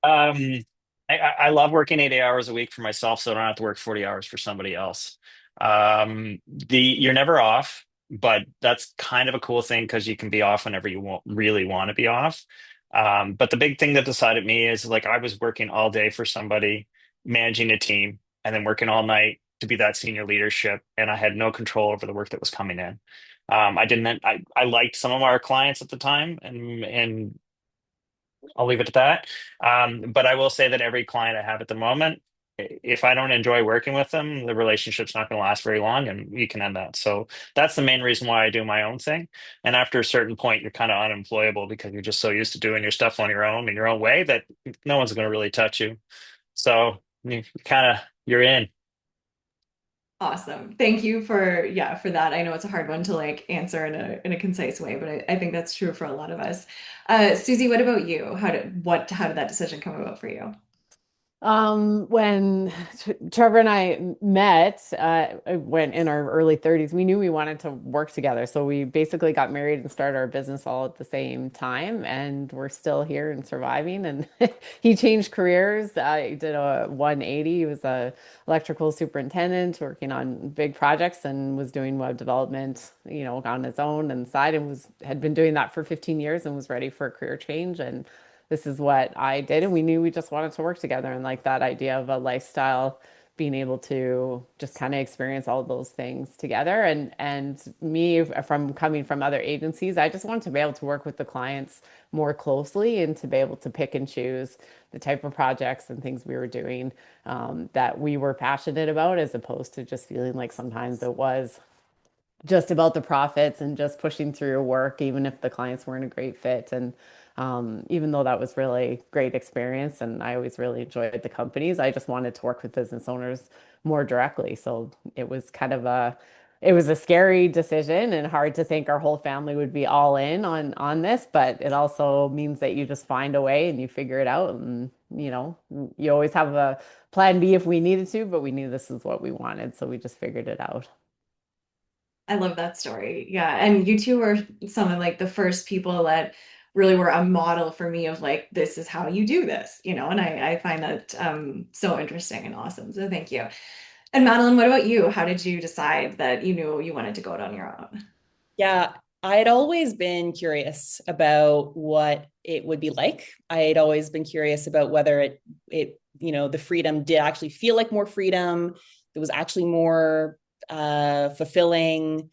Speaker 3: Um, I love working 80 hours a week for myself, so I don't have to work 40 hours for somebody else. You're never off, but that's kind of a cool thing because you can be off whenever you really want to be off. But the big thing that decided me is like I was working all day for somebody, managing a team, and then working all night to be that senior leadership, and I had no control over the work that was coming in. I didn't. I liked some of our clients at the time, and I'll leave it at that. But I will say that every client I have at the moment, if I don't enjoy working with them, the relationship's not going to last very long, and you can end that. So that's the main reason why I do my own thing. And after a certain point, you're kind of unemployable because you're just so used to doing your stuff on your own in your own way that no one's going to really touch you. So you kind of you're in.
Speaker 1: Awesome. Thank you for, yeah, for that. I know it's a hard one to like answer in a concise way, but I think that's true for a lot of us. Susie, what about you? How did that decision come about for you?
Speaker 4: When Trevor and I met, when in our early 30s, we knew we wanted to work together. So we basically got married and started our business all at the same time, and we're still here and surviving. And he changed careers. He did a 180. He was a electrical superintendent working on big projects and was doing web development, on his own and side, and had been doing that for 15 years and was ready for a career change. And this is what I did. And we knew we just wanted to work together, and like that idea of a lifestyle, being able to just kind of experience all of those things together. And me, from coming from other agencies, I just wanted to be able to work with the clients more closely and to be able to pick and choose the type of projects and things we were doing, that we were passionate about, as opposed to just feeling like sometimes it was just about the profits and just pushing through your work, even if the clients weren't a great fit. And even though that was really great experience, and I always really enjoyed the companies, I just wanted to work with business owners more directly. So it was a scary decision and hard to think our whole family would be all in on this, but it also means that you just find a way and you figure it out. And you always have a plan B if we needed to, but we knew this is what we wanted, so we just figured it out.
Speaker 1: I love that story. Yeah. And you two were some of like the first people that really were a model for me of like, this is how you do this, and I find that so interesting and awesome. So thank you. And Madeline, what about you? How did you decide that you knew you wanted to go out on your own?
Speaker 2: Yeah, I'd always been curious about what it would be like. I'd always been curious about whether the freedom did actually feel like more freedom. It was actually more fulfilling.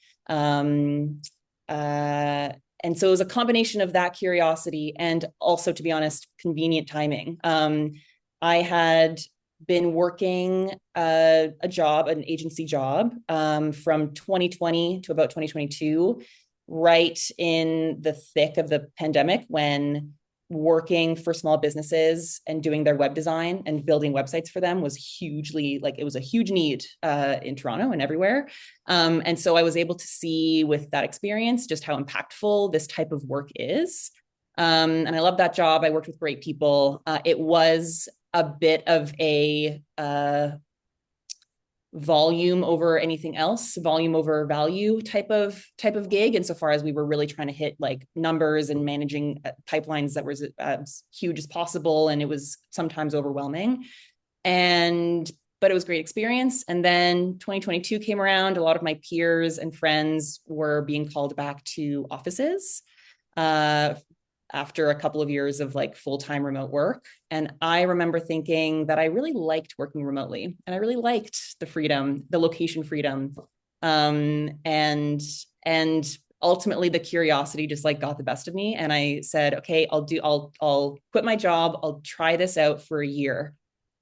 Speaker 2: And so it was a combination of that curiosity and also, to be honest, convenient timing. I had been working a job, an agency job, from 2020 to about 2022, right in the thick of the pandemic, when working for small businesses and doing their web design and building websites for them was hugely, like, it was a huge need in Toronto and everywhere. And so I was able to see with that experience just how impactful this type of work is. And I love that job. I worked with great people. It was a bit of a volume over anything else, volume over value type of gig, insofar as we were really trying to hit like numbers and managing pipelines that was as huge as possible, and it was sometimes overwhelming. And but it was a great experience. And then 2022 came around. A lot of my peers and friends were being called back to offices uh, after a couple of years of like full-time remote work. And I remember thinking that I really liked working remotely, and I really liked the freedom, the location freedom. And ultimately the curiosity just like got the best of me. And I said, okay, I'll quit my job. I'll try this out for a year.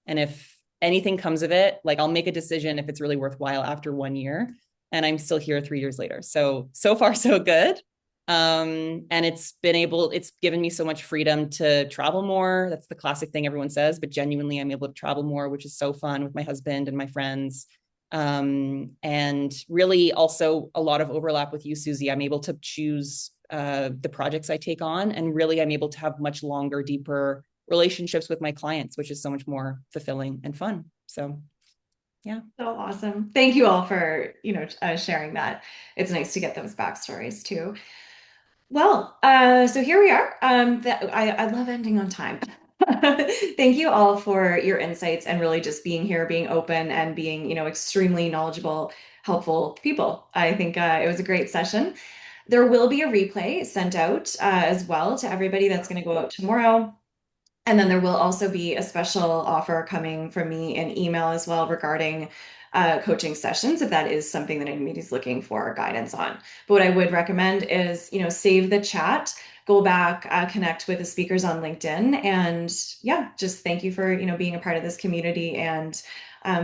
Speaker 2: And if anything comes of it, like, I'll make a decision if it's really worthwhile after 1 year. And I'm still here 3 years later. So far, so good. And it's given me so much freedom to travel more. That's the classic thing everyone says, but genuinely, I'm able to travel more, which is so fun with my husband and my friends. And really also a lot of overlap with you, Suzy. I'm able to choose the projects I take on, and really I'm able to have much longer, deeper relationships with my clients, which is so much more fulfilling and fun. So yeah.
Speaker 1: So awesome. Thank you all for, sharing that. It's nice to get those backstories too. Well, so here we are. I love ending on time. Thank you all for your insights and really just being here, being open, and being, extremely knowledgeable, helpful people. I think it was a great session. There will be a replay sent out as well to everybody that's going to go out tomorrow. And then there will also be a special offer coming from me in email as well regarding coaching sessions, if that is something that anybody's looking for guidance on. But what I would recommend is, save the chat, go back, connect with the speakers on LinkedIn, and yeah, just thank you for, being a part of this community and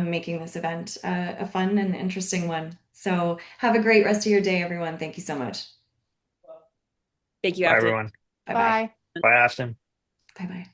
Speaker 1: making this event a fun and interesting one. So have a great rest of your day, everyone. Thank you so much.
Speaker 2: Thank you,
Speaker 3: Bye,
Speaker 2: Afton.
Speaker 3: everyone.
Speaker 1: Bye bye.
Speaker 4: Bye.
Speaker 3: Bye, Ashton.
Speaker 1: Bye bye.